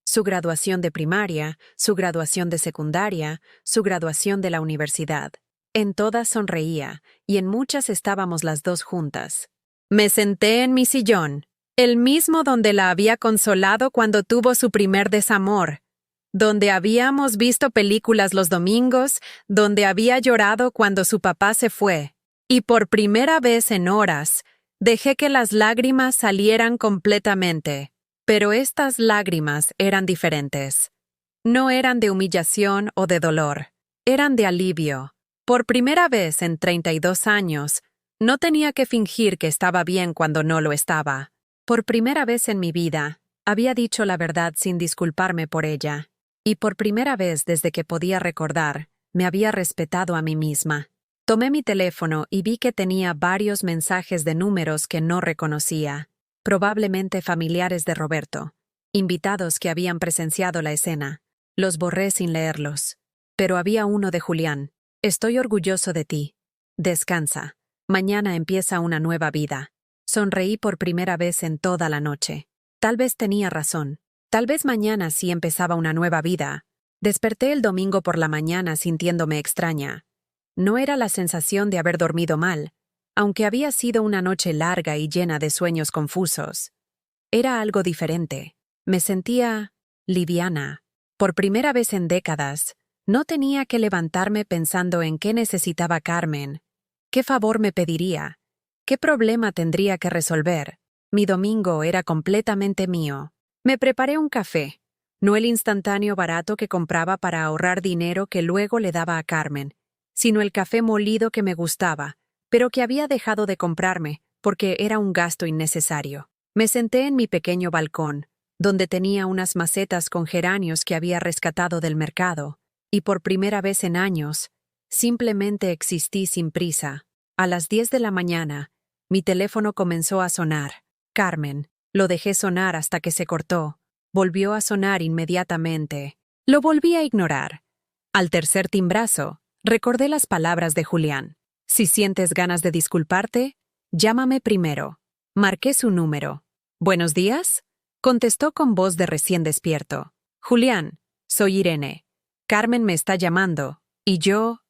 Su graduación de primaria, su graduación de secundaria, su graduación de la universidad. En todas sonreía, y en muchas estábamos las dos juntas. Me senté en mi sillón, el mismo donde la había consolado cuando tuvo su primer desamor, donde habíamos visto películas los domingos, donde había llorado cuando su papá se fue, y por primera vez en horas, dejé que las lágrimas salieran completamente. Pero estas lágrimas eran diferentes. No eran de humillación o de dolor, eran de alivio. Por primera vez en 32 años, no tenía que fingir que estaba bien cuando no lo estaba. Por primera vez en mi vida, había dicho la verdad sin disculparme por ella. Y por primera vez desde que podía recordar, me había respetado a mí misma. Tomé mi teléfono y vi que tenía varios mensajes de números que no reconocía, probablemente familiares de Roberto, invitados que habían presenciado la escena. Los borré sin leerlos. Pero había uno de Julián. Estoy orgulloso de ti. Descansa. Mañana empieza una nueva vida. Sonreí por primera vez en toda la noche. Tal vez tenía razón. Tal vez mañana sí empezaba una nueva vida. Desperté el domingo por la mañana sintiéndome extraña. No era la sensación de haber dormido mal, aunque había sido una noche larga y llena de sueños confusos. Era algo diferente. Me sentía liviana. Por primera vez en décadas, no tenía que levantarme pensando en qué necesitaba Carmen, qué favor me pediría, qué problema tendría que resolver. Mi domingo era completamente mío. Me preparé un café, no el instantáneo barato que compraba para ahorrar dinero que luego le daba a Carmen, sino el café molido que me gustaba, pero que había dejado de comprarme porque era un gasto innecesario. Me senté en mi pequeño balcón, donde tenía unas macetas con geranios que había rescatado del mercado, y por primera vez en años, simplemente existí sin prisa. A las 10 de la mañana, mi teléfono comenzó a sonar. Carmen. Lo dejé sonar hasta que se cortó. Volvió a sonar inmediatamente. Lo volví a ignorar. Al tercer timbrazo, recordé las palabras de Julián. Si sientes ganas de disculparte, llámame primero. Marqué su número. ¿Buenos días? Contestó con voz de recién despierto. Julián, soy Irene. Carmen me está llamando, y yo...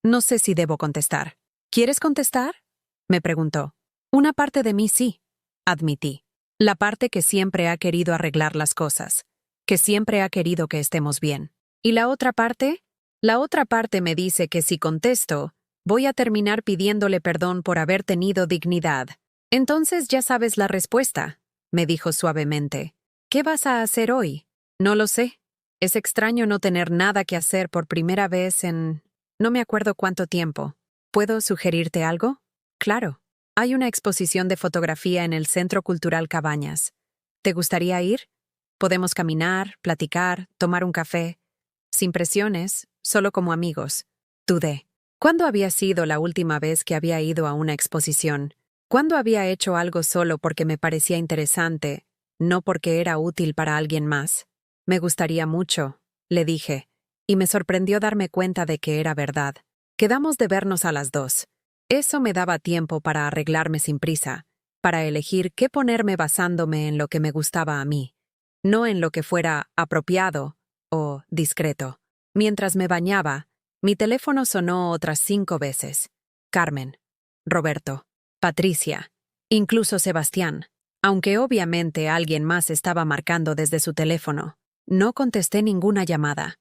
no sé si debo contestar. ¿Quieres contestar? Me preguntó. Una parte de mí sí, admití. La parte que siempre ha querido arreglar las cosas, que siempre ha querido que estemos bien. ¿Y la otra parte? La otra parte me dice que si contesto, voy a terminar pidiéndole perdón por haber tenido dignidad. Entonces ya sabes la respuesta, me dijo suavemente. ¿Qué vas a hacer hoy? No lo sé. Es extraño no tener nada que hacer por primera vez en... no me acuerdo cuánto tiempo. ¿Puedo sugerirte algo? Claro. Hay una exposición de fotografía en el Centro Cultural Cabañas. ¿Te gustaría ir? Podemos caminar, platicar, tomar un café. Sin presiones, solo como amigos. Dudé. ¿Cuándo había sido la última vez que había ido a una exposición? ¿Cuándo había hecho algo solo porque me parecía interesante, no porque era útil para alguien más? Me gustaría mucho, le dije, y me sorprendió darme cuenta de que era verdad. Quedamos de vernos a las 2. Eso me daba tiempo para arreglarme sin prisa, para elegir qué ponerme basándome en lo que me gustaba a mí, no en lo que fuera apropiado o discreto. Mientras me bañaba, mi teléfono sonó otras 5 veces. Carmen, Roberto, Patricia, incluso Sebastián, aunque obviamente alguien más estaba marcando desde su teléfono. No contesté ninguna llamada.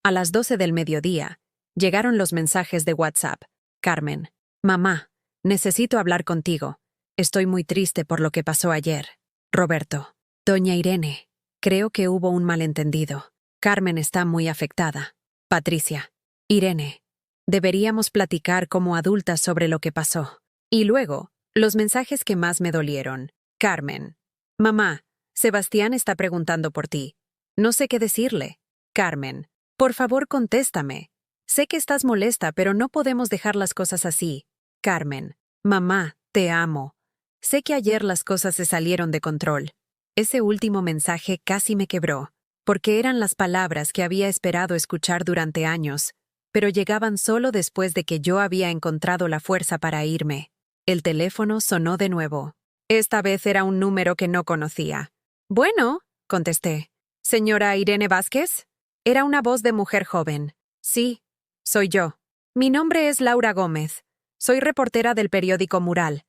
A las 12 del mediodía, llegaron los mensajes de WhatsApp. Carmen. Mamá, necesito hablar contigo. Estoy muy triste por lo que pasó ayer. Roberto. Doña Irene. Creo que hubo un malentendido. Carmen está muy afectada. Patricia. Irene. Deberíamos platicar como adultas sobre lo que pasó. Y luego, los mensajes que más me dolieron. Carmen. Mamá, Sebastián está preguntando por ti. No sé qué decirle. Carmen. Por favor, contéstame. Sé que estás molesta, pero no podemos dejar las cosas así. Carmen. Mamá, te amo. Sé que ayer las cosas se salieron de control. Ese último mensaje casi me quebró, porque eran las palabras que había esperado escuchar durante años, pero llegaban solo después de que yo había encontrado la fuerza para irme. El teléfono sonó de nuevo. Esta vez era un número que no conocía. Bueno, contesté. ¿Señora Irene Vázquez? Era una voz de mujer joven. Sí, soy yo. Mi nombre es Laura Gómez. Soy reportera del periódico Mural.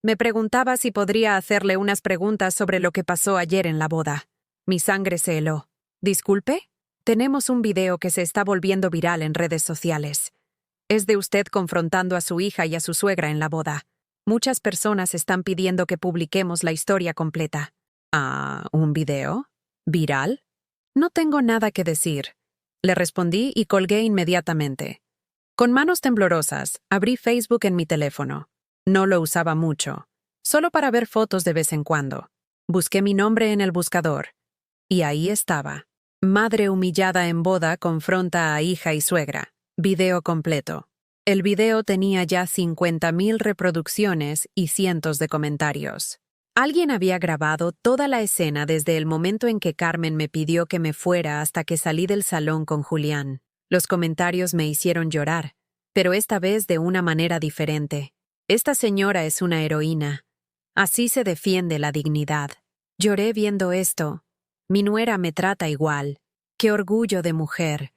Me preguntaba si podría hacerle unas preguntas sobre lo que pasó ayer en la boda. Mi sangre se heló. ¿Disculpe? Tenemos un video que se está volviendo viral en redes sociales. Es de usted confrontando a su hija y a su suegra en la boda. Muchas personas están pidiendo que publiquemos la historia completa. ¿Un video? ¿Viral? No tengo nada que decir. Le respondí y colgué inmediatamente. Con manos temblorosas, abrí Facebook en mi teléfono. No lo usaba mucho, solo para ver fotos de vez en cuando. Busqué mi nombre en el buscador. Y ahí estaba. Madre humillada en boda confronta a hija y suegra. Video completo. El video tenía ya 50,000 reproducciones y cientos de comentarios. Alguien había grabado toda la escena desde el momento en que Carmen me pidió que me fuera hasta que salí del salón con Julián. Los comentarios me hicieron llorar, pero esta vez de una manera diferente. Esta señora es una heroína. Así se defiende la dignidad. Lloré viendo esto. Mi nuera me trata igual. ¡Qué orgullo de mujer!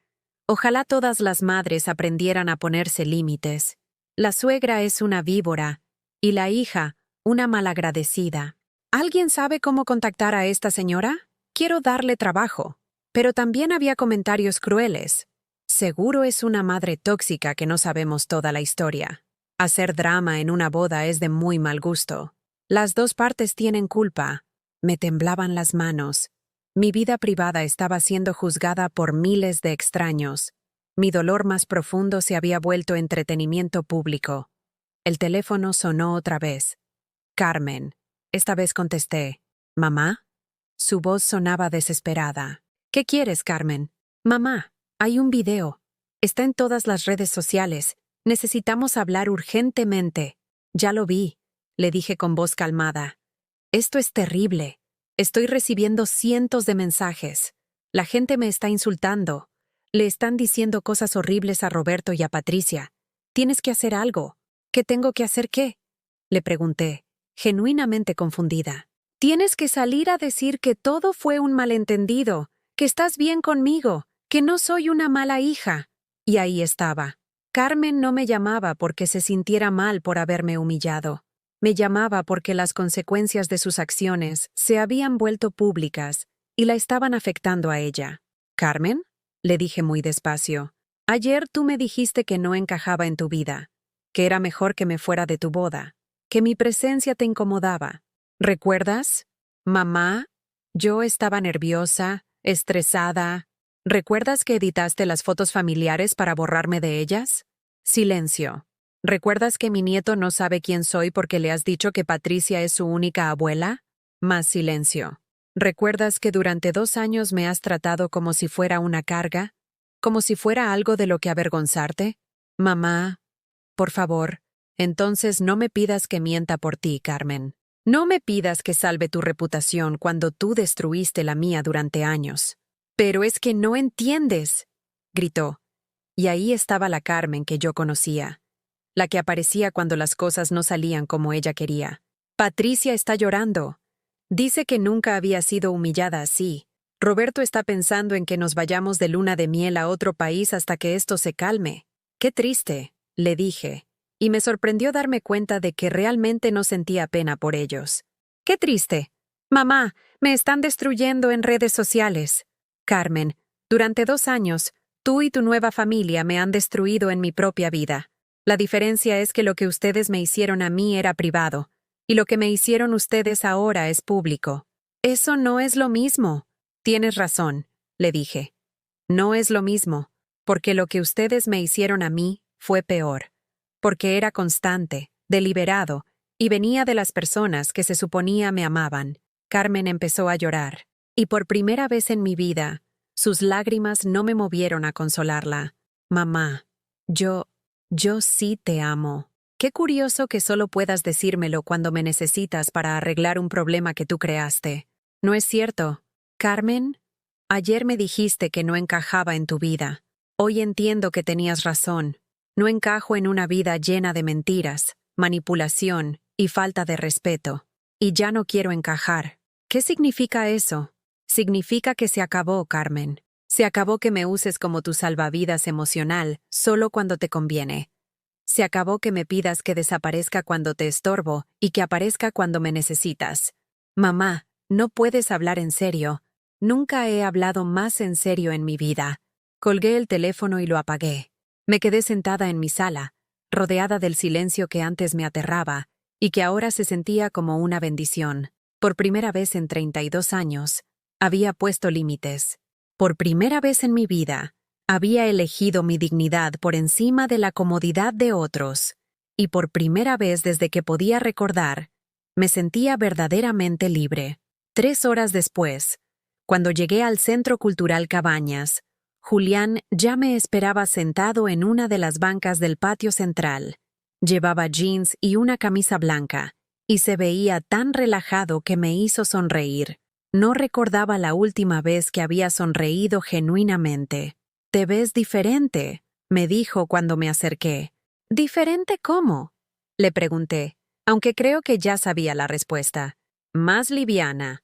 Ojalá todas las madres aprendieran a ponerse límites. La suegra es una víbora y la hija, una malagradecida. ¿Alguien sabe cómo contactar a esta señora? Quiero darle trabajo. Pero también había comentarios crueles. Seguro es una madre tóxica que no sabemos toda la historia. Hacer drama en una boda es de muy mal gusto. Las dos partes tienen culpa. Me temblaban las manos. Mi vida privada estaba siendo juzgada por miles de extraños. Mi dolor más profundo se había vuelto entretenimiento público. El teléfono sonó otra vez. Carmen. Esta vez contesté. ¿Mamá? Su voz sonaba desesperada. ¿Qué quieres, Carmen? Mamá, hay un video. Está en todas las redes sociales. Necesitamos hablar urgentemente. Ya lo vi, le dije con voz calmada. Esto es terrible. Estoy recibiendo cientos de mensajes. La gente me está insultando. Le están diciendo cosas horribles a Roberto y a Patricia. Tienes que hacer algo. ¿Qué tengo que hacer qué? Le pregunté, genuinamente confundida. Tienes que salir a decir que todo fue un malentendido, que estás bien conmigo, que no soy una mala hija. Y ahí estaba. Carmen no me llamaba porque se sintiera mal por haberme humillado. Me llamaba porque las consecuencias de sus acciones se habían vuelto públicas y la estaban afectando a ella. «¿Carmen?», le dije muy despacio. «Ayer tú me dijiste que no encajaba en tu vida, que era mejor que me fuera de tu boda, que mi presencia te incomodaba. ¿Recuerdas? Mamá, yo estaba nerviosa, estresada. ¿Recuerdas que editaste las fotos familiares para borrarme de ellas?» Silencio. ¿Recuerdas que mi nieto no sabe quién soy porque le has dicho que Patricia es su única abuela? Más silencio. ¿Recuerdas que durante 2 años me has tratado como si fuera una carga? ¿Como si fuera algo de lo que avergonzarte? Mamá, por favor, entonces no me pidas que mienta por ti, Carmen. No me pidas que salve tu reputación cuando tú destruiste la mía durante años. Pero es que no entiendes, gritó. Y ahí estaba la Carmen que yo conocía. La que aparecía cuando las cosas no salían como ella quería. Patricia está llorando. Dice que nunca había sido humillada así. Roberto está pensando en que nos vayamos de luna de miel a otro país hasta que esto se calme. Qué triste, le dije, y me sorprendió darme cuenta de que realmente no sentía pena por ellos. Qué triste. Mamá, me están destruyendo en redes sociales. Carmen, durante 2 años, tú y tu nueva familia me han destruido en mi propia vida. La diferencia es que lo que ustedes me hicieron a mí era privado, y lo que me hicieron ustedes ahora es público. Eso no es lo mismo. Tienes razón, le dije. No es lo mismo, porque lo que ustedes me hicieron a mí fue peor, porque era constante, deliberado, y venía de las personas que se suponía me amaban. Carmen empezó a llorar, y por primera vez en mi vida, sus lágrimas no me movieron a consolarla. Mamá, yo sí te amo. Qué curioso que solo puedas decírmelo cuando me necesitas para arreglar un problema que tú creaste. ¿No es cierto? Carmen, ayer me dijiste que no encajaba en tu vida. Hoy entiendo que tenías razón. No encajo en una vida llena de mentiras, manipulación y falta de respeto. Y ya no quiero encajar. ¿Qué significa eso? Significa que se acabó, Carmen. Se acabó que me uses como tu salvavidas emocional solo cuando te conviene. Se acabó que me pidas que desaparezca cuando te estorbo y que aparezca cuando me necesitas. Mamá, no puedes hablar en serio. Nunca he hablado más en serio en mi vida. Colgué el teléfono y lo apagué. Me quedé sentada en mi sala, rodeada del silencio que antes me aterraba y que ahora se sentía como una bendición. Por primera vez en 32 años, había puesto límites. Por primera vez en mi vida, había elegido mi dignidad por encima de la comodidad de otros. Y por primera vez desde que podía recordar, me sentía verdaderamente libre. 3 horas después, cuando llegué al Centro Cultural Cabañas, Julián ya me esperaba sentado en una de las bancas del patio central. Llevaba jeans y una camisa blanca, y se veía tan relajado que me hizo sonreír. No recordaba la última vez que había sonreído genuinamente. «Te ves diferente», me dijo cuando me acerqué. «¿Diferente cómo?», le pregunté, aunque creo que ya sabía la respuesta. «Más liviana,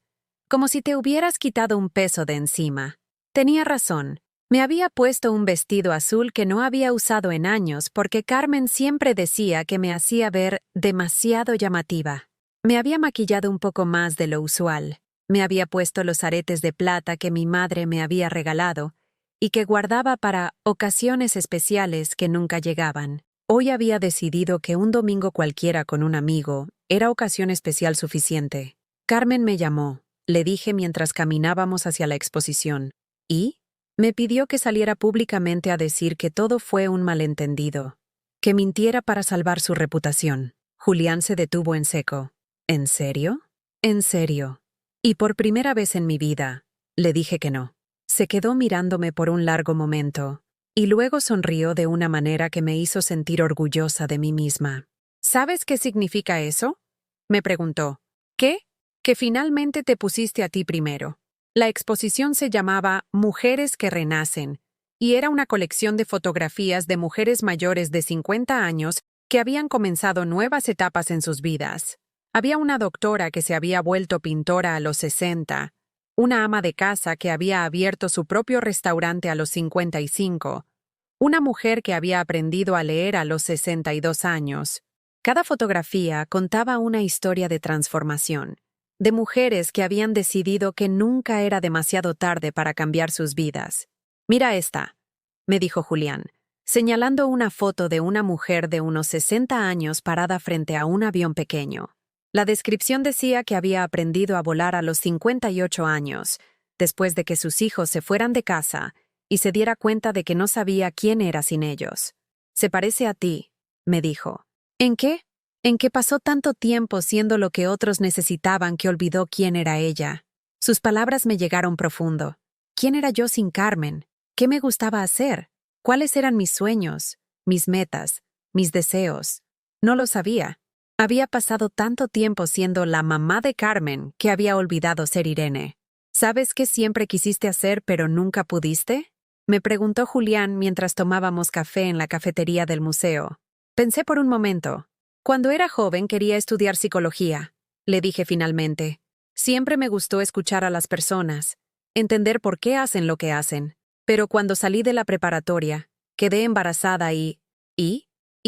como si te hubieras quitado un peso de encima». Tenía razón. Me había puesto un vestido azul que no había usado en años porque Carmen siempre decía que me hacía ver demasiado llamativa. Me había maquillado un poco más de lo usual. Me había puesto los aretes de plata que mi madre me había regalado y que guardaba para ocasiones especiales que nunca llegaban. Hoy había decidido que un domingo cualquiera con un amigo era ocasión especial suficiente. Carmen me llamó, le dije mientras caminábamos hacia la exposición. ¿Y? Me pidió que saliera públicamente a decir que todo fue un malentendido, que mintiera para salvar su reputación. Julián se detuvo en seco. ¿En serio? ¿En serio? Y por primera vez en mi vida, le dije que no. Se quedó mirándome por un largo momento, y luego sonrió de una manera que me hizo sentir orgullosa de mí misma. ¿Sabes qué significa eso?, me preguntó. ¿Qué? Que finalmente te pusiste a ti primero. La exposición se llamaba Mujeres que Renacen, y era una colección de fotografías de mujeres mayores de 50 años que habían comenzado nuevas etapas en sus vidas. Había una doctora que se había vuelto pintora a los 60, una ama de casa que había abierto su propio restaurante a los 55, una mujer que había aprendido a leer a los 62 años. Cada fotografía contaba una historia de transformación, de mujeres que habían decidido que nunca era demasiado tarde para cambiar sus vidas. «Mira esta», me dijo Julián, señalando una foto de una mujer de unos 60 años parada frente a un avión pequeño. La descripción decía que había aprendido a volar a los 58 años, después de que sus hijos se fueran de casa y se diera cuenta de que no sabía quién era sin ellos. «Se parece a ti», me dijo. «¿En qué?» «En que pasó tanto tiempo siendo lo que otros necesitaban que olvidó quién era ella». Sus palabras me llegaron profundo. ¿Quién era yo sin Carmen? ¿Qué me gustaba hacer? ¿Cuáles eran mis sueños, mis metas, mis deseos? No lo sabía. Había pasado tanto tiempo siendo la mamá de Carmen que había olvidado ser Irene. ¿Sabes qué siempre quisiste hacer pero nunca pudiste?, me preguntó Julián mientras tomábamos café en la cafetería del museo. Pensé por un momento. Cuando era joven quería estudiar psicología, le dije finalmente. Siempre me gustó escuchar a las personas, entender por qué hacen lo que hacen. Pero cuando salí de la preparatoria, quedé embarazada y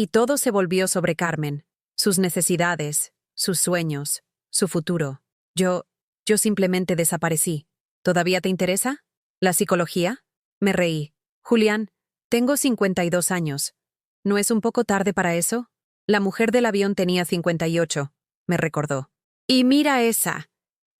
todo se volvió sobre Carmen, sus necesidades, sus sueños, su futuro. Yo simplemente desaparecí. ¿Todavía te interesa? ¿La psicología? Me reí. Julián, tengo 52 años. ¿No es un poco tarde para eso? La mujer del avión tenía 58, me recordó. Y mira esa.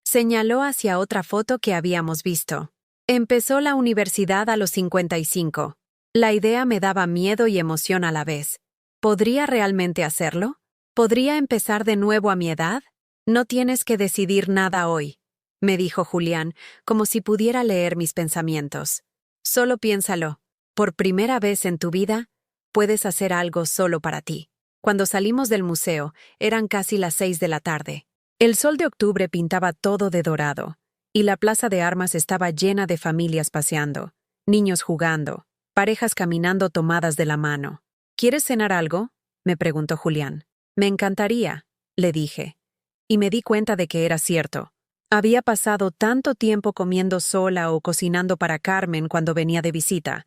Señaló hacia otra foto que habíamos visto. Empezó la universidad a los 55. La idea me daba miedo y emoción a la vez. ¿Podría realmente hacerlo? ¿Podría empezar de nuevo a mi edad? No tienes que decidir nada hoy, me dijo Julián, como si pudiera leer mis pensamientos. Solo piénsalo. Por primera vez en tu vida, puedes hacer algo solo para ti. Cuando salimos del museo, eran casi las 6 de la tarde. El sol de octubre pintaba todo de dorado, y la plaza de armas estaba llena de familias paseando, niños jugando, parejas caminando tomadas de la mano. ¿Quieres cenar algo?, me preguntó Julián. Me encantaría, le dije. Y me di cuenta de que era cierto. Había pasado tanto tiempo comiendo sola o cocinando para Carmen cuando venía de visita,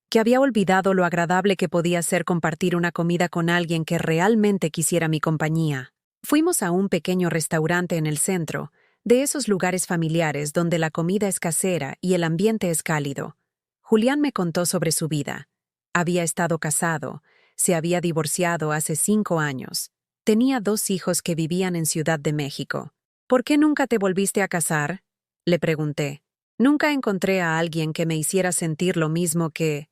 que había olvidado lo agradable que podía ser compartir una comida con alguien que realmente quisiera mi compañía. Fuimos a un pequeño restaurante en el centro, de esos lugares familiares donde la comida es casera y el ambiente es cálido. Julián me contó sobre su vida. Había estado casado, se había divorciado hace 5 años. Tenía 2 hijos que vivían en Ciudad de México. ¿Por qué nunca te volviste a casar? Le pregunté. Nunca encontré a alguien que me hiciera sentir lo mismo que...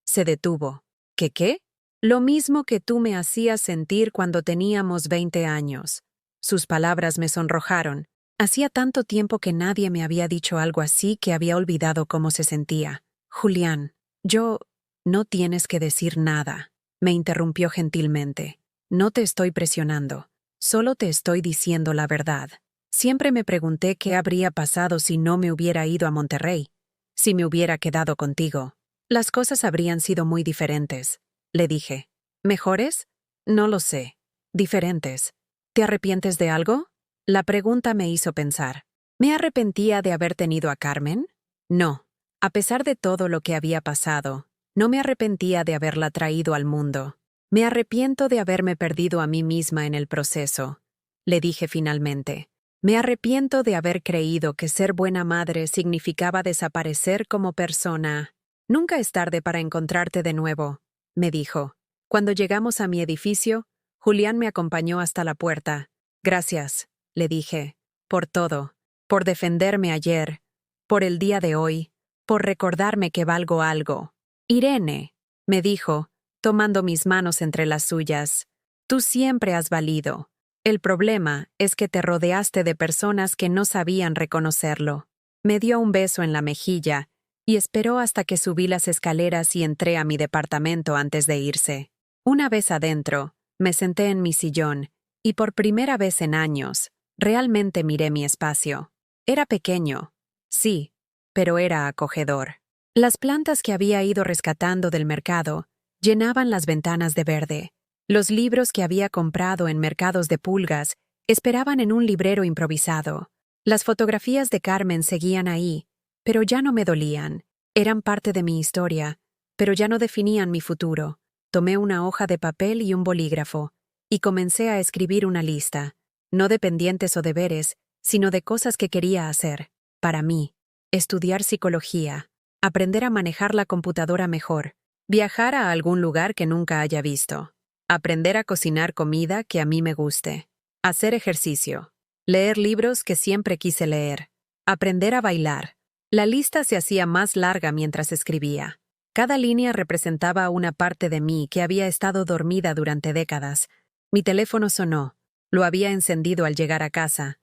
Se detuvo. ¿Qué qué? Lo mismo que tú me hacías sentir cuando teníamos 20 años. Sus palabras me sonrojaron. Hacía tanto tiempo que nadie me había dicho algo así que había olvidado cómo se sentía. Julián, yo... No tienes que decir nada, me interrumpió gentilmente. No te estoy presionando. Solo te estoy diciendo la verdad. Siempre me pregunté qué habría pasado si no me hubiera ido a Monterrey, si me hubiera quedado contigo. Las cosas habrían sido muy diferentes, le dije. ¿Mejores? No lo sé. Diferentes. ¿Te arrepientes de algo? La pregunta me hizo pensar. ¿Me arrepentía de haber tenido a Carmen? No. A pesar de todo lo que había pasado, no me arrepentía de haberla traído al mundo. Me arrepiento de haberme perdido a mí misma en el proceso, le dije finalmente. Me arrepiento de haber creído que ser buena madre significaba desaparecer como persona. Nunca es tarde para encontrarte de nuevo, me dijo. Cuando llegamos a mi edificio, Julián me acompañó hasta la puerta. Gracias, le dije, por todo, por defenderme ayer, por el día de hoy, por recordarme que valgo algo. Irene, me dijo, tomando mis manos entre las suyas, tú siempre has valido. El problema es que te rodeaste de personas que no sabían reconocerlo. Me dio un beso en la mejilla y esperó hasta que subí las escaleras y entré a mi departamento antes de irse. Una vez adentro, me senté en mi sillón y por primera vez en años, realmente miré mi espacio. Era pequeño, sí, pero era acogedor. Las plantas que había ido rescatando del mercado llenaban las ventanas de verde. Los libros que había comprado en mercados de pulgas esperaban en un librero improvisado. Las fotografías de Carmen seguían ahí, pero ya no me dolían. Eran parte de mi historia, pero ya no definían mi futuro. Tomé una hoja de papel y un bolígrafo, y comencé a escribir una lista, no de pendientes o deberes, sino de cosas que quería hacer. Para mí, estudiar psicología, aprender a manejar la computadora mejor, viajar a algún lugar que nunca haya visto, aprender a cocinar comida que a mí me guste, hacer ejercicio, leer libros que siempre quise leer, aprender a bailar. La lista se hacía más larga mientras escribía. Cada línea representaba una parte de mí que había estado dormida durante décadas. Mi teléfono sonó. Lo había encendido al llegar a casa.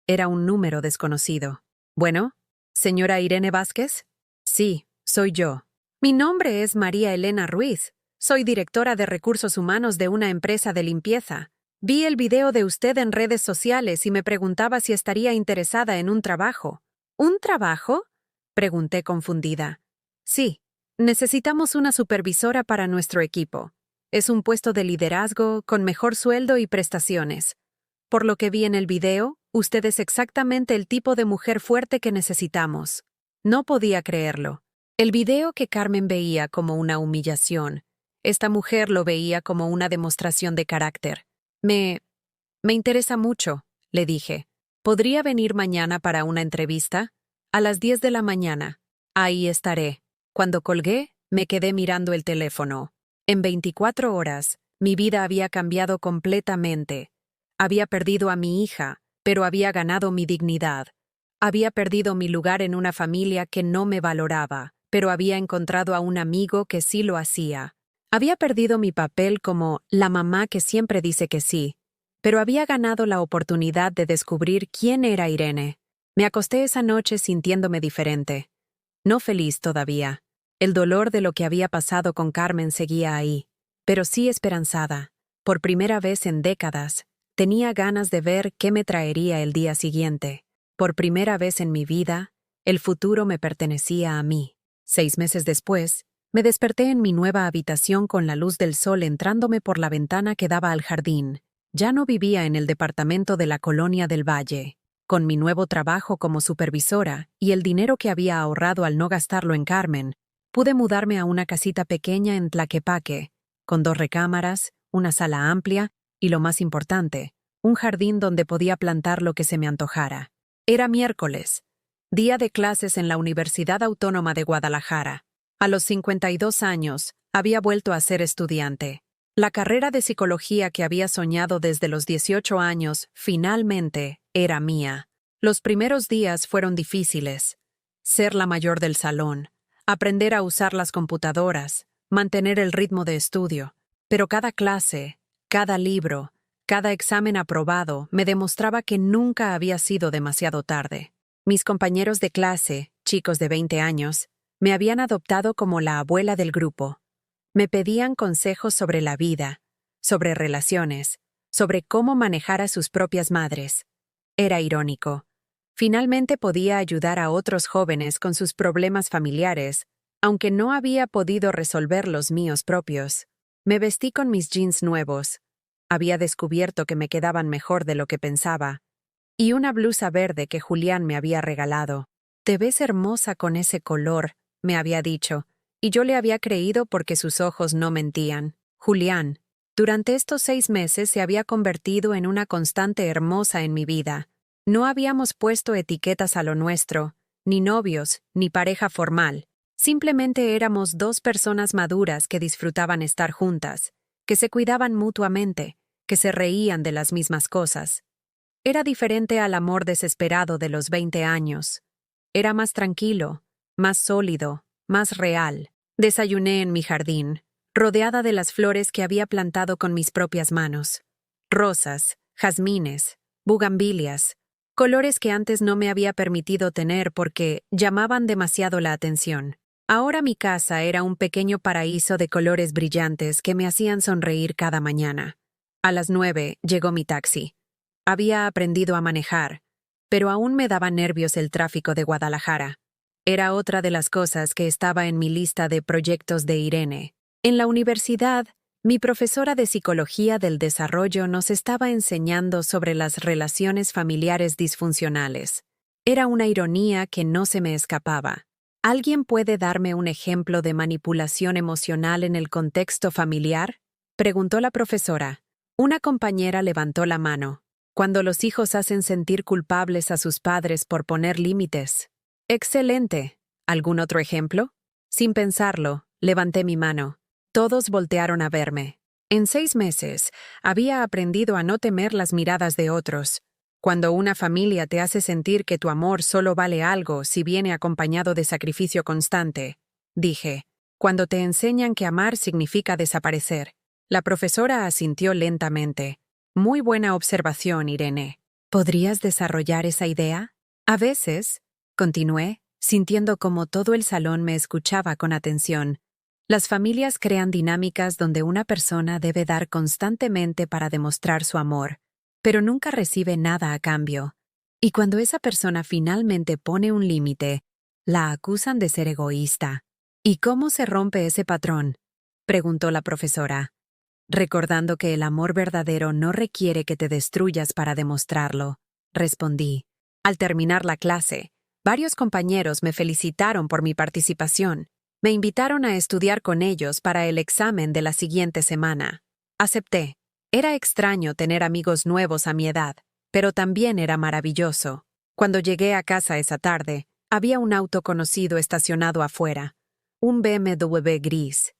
Era un número desconocido. ¿Bueno? ¿Señora Irene Vázquez? Sí, soy yo. Mi nombre es María Elena Ruiz. Soy directora de recursos humanos de una empresa de limpieza. Vi el video de usted en redes sociales y me preguntaba si estaría interesada en un trabajo. ¿Un trabajo? Pregunté confundida. Sí, necesitamos una supervisora para nuestro equipo. Es un puesto de liderazgo con mejor sueldo y prestaciones. Por lo que vi en el video, usted es exactamente el tipo de mujer fuerte que necesitamos. No podía creerlo. El video que Carmen veía como una humillación, esta mujer lo veía como una demostración de carácter. Me interesa mucho, le dije. ¿Podría venir mañana para una entrevista? A las 10 de la mañana. Ahí estaré. Cuando colgué, me quedé mirando el teléfono. En 24 horas, mi vida había cambiado completamente. Había perdido a mi hija, pero había ganado mi dignidad. Había perdido mi lugar en una familia que no me valoraba, pero había encontrado a un amigo que sí lo hacía. Había perdido mi papel como la mamá que siempre dice que sí, pero había ganado la oportunidad de descubrir quién era Irene. Me acosté esa noche sintiéndome diferente. No feliz todavía. El dolor de lo que había pasado con Carmen seguía ahí, pero sí esperanzada. Por primera vez en décadas, tenía ganas de ver qué me traería el día siguiente. Por primera vez en mi vida, el futuro me pertenecía a mí. 6 meses después, me desperté en mi nueva habitación con la luz del sol entrándome por la ventana que daba al jardín. Ya no vivía en el departamento de la Colonia del Valle. Con mi nuevo trabajo como supervisora y el dinero que había ahorrado al no gastarlo en Carmen, pude mudarme a una casita pequeña en Tlaquepaque, con 2 recámaras, una sala amplia y, lo más importante, un jardín donde podía plantar lo que se me antojara. Era miércoles, día de clases en la Universidad Autónoma de Guadalajara. A los 52 años, había vuelto a ser estudiante. La carrera de psicología que había soñado desde los 18 años, finalmente, era mía. Los primeros días fueron difíciles. Ser la mayor del salón, aprender a usar las computadoras, mantener el ritmo de estudio. Pero cada clase, cada libro, cada examen aprobado me demostraba que nunca había sido demasiado tarde. Mis compañeros de clase, chicos de 20 años, me habían adoptado como la abuela del grupo. Me pedían consejos sobre la vida, sobre relaciones, sobre cómo manejar a sus propias madres. Era irónico. Finalmente podía ayudar a otros jóvenes con sus problemas familiares, aunque no había podido resolver los míos propios. Me vestí con mis jeans nuevos. Había descubierto que me quedaban mejor de lo que pensaba. Y una blusa verde que Julián me había regalado. «Te ves hermosa con ese color», me había dicho, y yo le había creído porque sus ojos no mentían. Julián, durante estos 6 meses se había convertido en una constante hermosa en mi vida. No habíamos puesto etiquetas a lo nuestro, ni novios, ni pareja formal. Simplemente éramos 2 personas maduras que disfrutaban estar juntas, que se cuidaban mutuamente, que se reían de las mismas cosas. Era diferente al amor desesperado de los 20 años. Era más tranquilo, más sólido, más real. Desayuné en mi jardín, rodeada de las flores que había plantado con mis propias manos. Rosas, jazmines, bugambilias, colores que antes no me había permitido tener porque llamaban demasiado la atención. Ahora mi casa era un pequeño paraíso de colores brillantes que me hacían sonreír cada mañana. A las 9 llegó mi taxi. Había aprendido a manejar, pero aún me daba nervios el tráfico de Guadalajara. Era otra de las cosas que estaba en mi lista de proyectos de Irene. En la universidad, mi profesora de Psicología del Desarrollo nos estaba enseñando sobre las relaciones familiares disfuncionales. Era una ironía que no se me escapaba. ¿Alguien puede darme un ejemplo de manipulación emocional en el contexto familiar?, preguntó la profesora. Una compañera levantó la mano. Cuando los hijos hacen sentir culpables a sus padres por poner límites. ¡Excelente! ¿Algún otro ejemplo? Sin pensarlo, levanté mi mano. Todos voltearon a verme. En 6 meses, había aprendido a no temer las miradas de otros. Cuando una familia te hace sentir que tu amor solo vale algo si viene acompañado de sacrificio constante, dije. Cuando te enseñan que amar significa desaparecer. La profesora asintió lentamente. Muy buena observación, Irene. ¿Podrías desarrollar esa idea? A veces, continué, sintiendo como todo el salón me escuchaba con atención. Las familias crean dinámicas donde una persona debe dar constantemente para demostrar su amor, pero nunca recibe nada a cambio. Y cuando esa persona finalmente pone un límite, la acusan de ser egoísta. ¿Y cómo se rompe ese patrón?, preguntó la profesora, recordando que el amor verdadero no requiere que te destruyas para demostrarlo. Respondí. Al terminar la clase, varios compañeros me felicitaron por mi participación. Me invitaron a estudiar con ellos para el examen de la siguiente semana. Acepté. Era extraño tener amigos nuevos a mi edad, pero también era maravilloso. Cuando llegué a casa esa tarde, había un auto conocido estacionado afuera. Un BMW gris.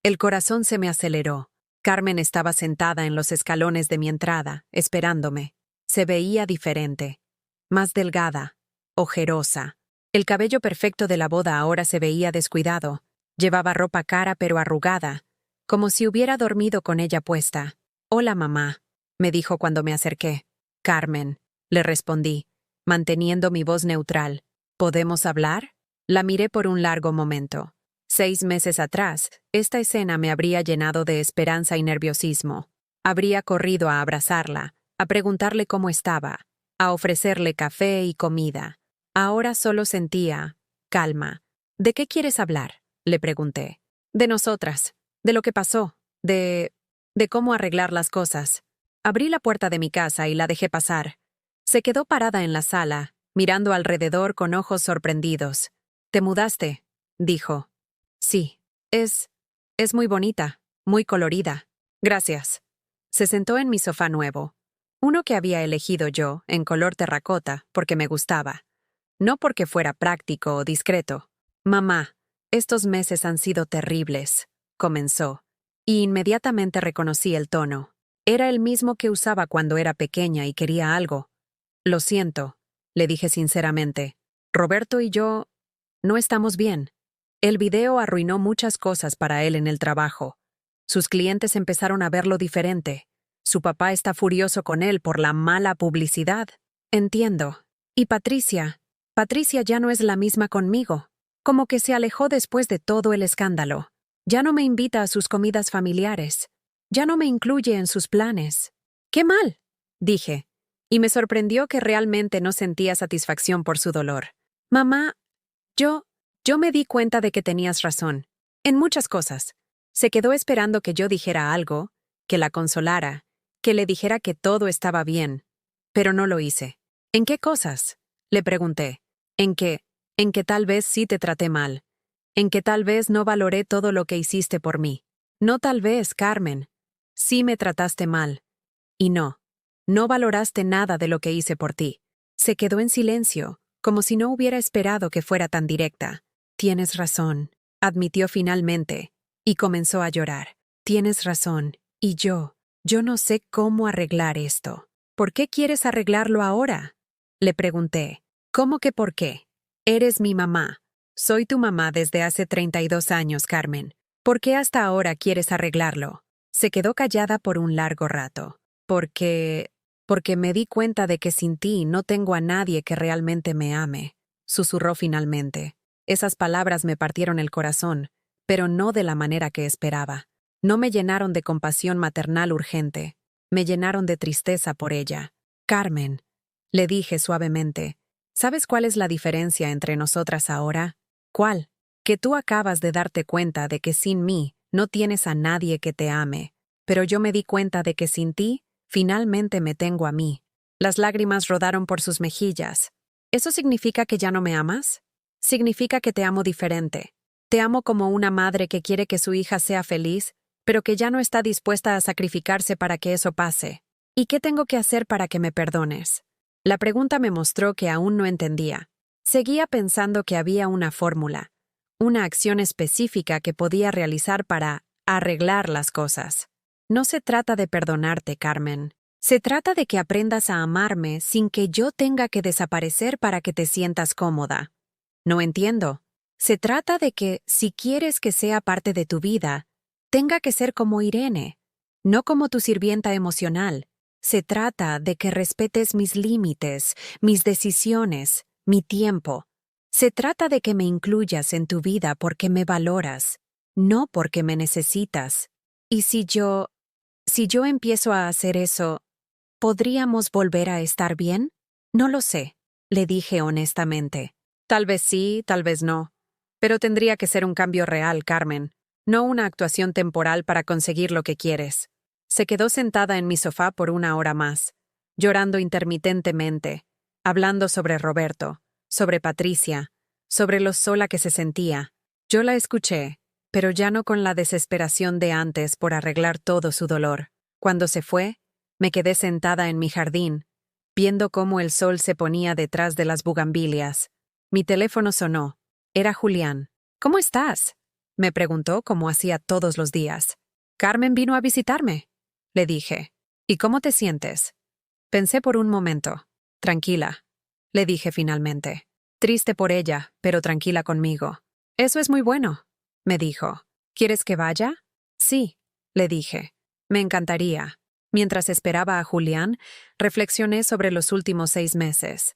El corazón se me aceleró. Carmen estaba sentada en los escalones de mi entrada, esperándome. Se veía diferente. Más delgada, ojerosa. El cabello perfecto de la boda ahora se veía descuidado. Llevaba ropa cara pero arrugada, como si hubiera dormido con ella puesta. «Hola, mamá», me dijo cuando me acerqué. «Carmen», le respondí, manteniendo mi voz neutral. «¿Podemos hablar?». La miré por un largo momento. 6 meses atrás, esta escena me habría llenado de esperanza y nerviosismo. Habría corrido a abrazarla, a preguntarle cómo estaba, a ofrecerle café y comida. Ahora solo sentía calma. «¿De qué quieres hablar?», le pregunté. «De nosotras, de lo que pasó, de cómo arreglar las cosas». Abrí la puerta de mi casa y la dejé pasar. Se quedó parada en la sala, mirando alrededor con ojos sorprendidos. «¿Te mudaste?», dijo. «Sí. Es muy bonita, muy colorida. Gracias». Se sentó en mi sofá nuevo. Uno que había elegido yo, en color terracota, porque me gustaba. No porque fuera práctico o discreto. «Mamá, estos meses han sido terribles», comenzó, y inmediatamente reconocí el tono. Era el mismo que usaba cuando era pequeña y quería algo. Lo siento, le dije sinceramente. Roberto y yo no estamos bien. El video arruinó muchas cosas para él en el trabajo. Sus clientes empezaron a verlo diferente. Su papá está furioso con él por la mala publicidad. Entiendo. Y Patricia ya no es la misma conmigo. Como que se alejó después de todo el escándalo. Ya no me invita a sus comidas familiares. Ya no me incluye en sus planes. ¡Qué mal!, dije, y me sorprendió que realmente no sentía satisfacción por su dolor. Mamá, yo me di cuenta de que tenías razón. En muchas cosas. Se quedó esperando que yo dijera algo, que la consolara, que le dijera que todo estaba bien. Pero no lo hice. ¿En qué cosas?, le pregunté. ¿En qué tal vez sí te traté mal? ¿En que tal vez no valoré todo lo que hiciste por mí? No tal vez, Carmen. Sí me trataste mal. Y no valoraste nada de lo que hice por ti. Se quedó en silencio, como si no hubiera esperado que fuera tan directa. Tienes razón, admitió finalmente, y comenzó a llorar. Tienes razón, y yo no sé cómo arreglar esto. ¿Por qué quieres arreglarlo ahora?, le pregunté. ¿Cómo que por qué? Eres mi mamá. Soy tu mamá desde hace 32 años, Carmen. ¿Por qué hasta ahora quieres arreglarlo? Se quedó callada por un largo rato. Porque me di cuenta de que sin ti no tengo a nadie que realmente me ame, susurró finalmente. Esas palabras me partieron el corazón, pero no de la manera que esperaba. No me llenaron de compasión maternal urgente, me llenaron de tristeza por ella. Carmen, le dije suavemente, ¿sabes cuál es la diferencia entre nosotras ahora? ¿Cuál? Que tú acabas de darte cuenta de que sin mí no tienes a nadie que te ame, pero yo me di cuenta de que sin ti finalmente me tengo a mí. Las lágrimas rodaron por sus mejillas. ¿Eso significa que ya no me amas? Significa que te amo diferente. Te amo como una madre que quiere que su hija sea feliz, pero que ya no está dispuesta a sacrificarse para que eso pase. ¿Y qué tengo que hacer para que me perdones? La pregunta me mostró que aún no entendía. Seguía pensando que había una fórmula, una acción específica que podía realizar para arreglar las cosas. No se trata de perdonarte, Carmen. Se trata de que aprendas a amarme sin que yo tenga que desaparecer para que te sientas cómoda. No entiendo. Se trata de que, si quieres que sea parte de tu vida, tenga que ser como Irene, no como tu sirvienta emocional. Se trata de que respetes mis límites, mis decisiones, mi tiempo. Se trata de que me incluyas en tu vida porque me valoras, no porque me necesitas. Y si yo empiezo a hacer eso, ¿podríamos volver a estar bien? No lo sé, le dije honestamente. Tal vez sí, tal vez no. Pero tendría que ser un cambio real, Carmen, no una actuación temporal para conseguir lo que quieres. Se quedó sentada en mi sofá por 1 hora más, llorando intermitentemente, hablando sobre Roberto, sobre Patricia, sobre lo sola que se sentía. Yo la escuché, pero ya no con la desesperación de antes por arreglar todo su dolor. Cuando se fue, me quedé sentada en mi jardín, viendo cómo el sol se ponía detrás de las bugambilias. Mi teléfono sonó. Era Julián. ¿Cómo estás?, me preguntó como hacía todos los días. Carmen vino a visitarme, le dije. ¿Y cómo te sientes? Pensé por un momento. Tranquila, le dije finalmente. Triste por ella, pero tranquila conmigo. Eso es muy bueno, me dijo. ¿Quieres que vaya? Sí, le dije. Me encantaría. Mientras esperaba a Julián, reflexioné sobre los últimos 6 meses.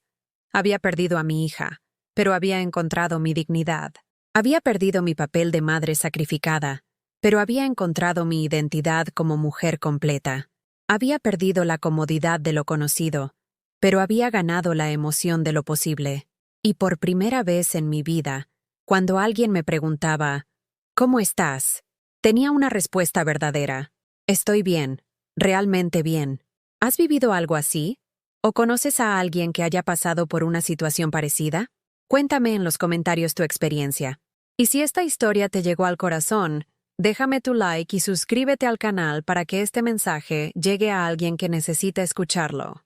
Había perdido a mi hija, pero había encontrado mi dignidad. Había perdido mi papel de madre sacrificada, pero había encontrado mi identidad como mujer completa. Había perdido la comodidad de lo conocido, pero había ganado la emoción de lo posible. Y por primera vez en mi vida, cuando alguien me preguntaba, ¿cómo estás?, tenía una respuesta verdadera. Estoy bien, realmente bien. ¿Has vivido algo así? ¿O conoces a alguien que haya pasado por una situación parecida? Cuéntame en los comentarios tu experiencia. Y si esta historia te llegó al corazón, déjame tu like y suscríbete al canal para que este mensaje llegue a alguien que necesita escucharlo.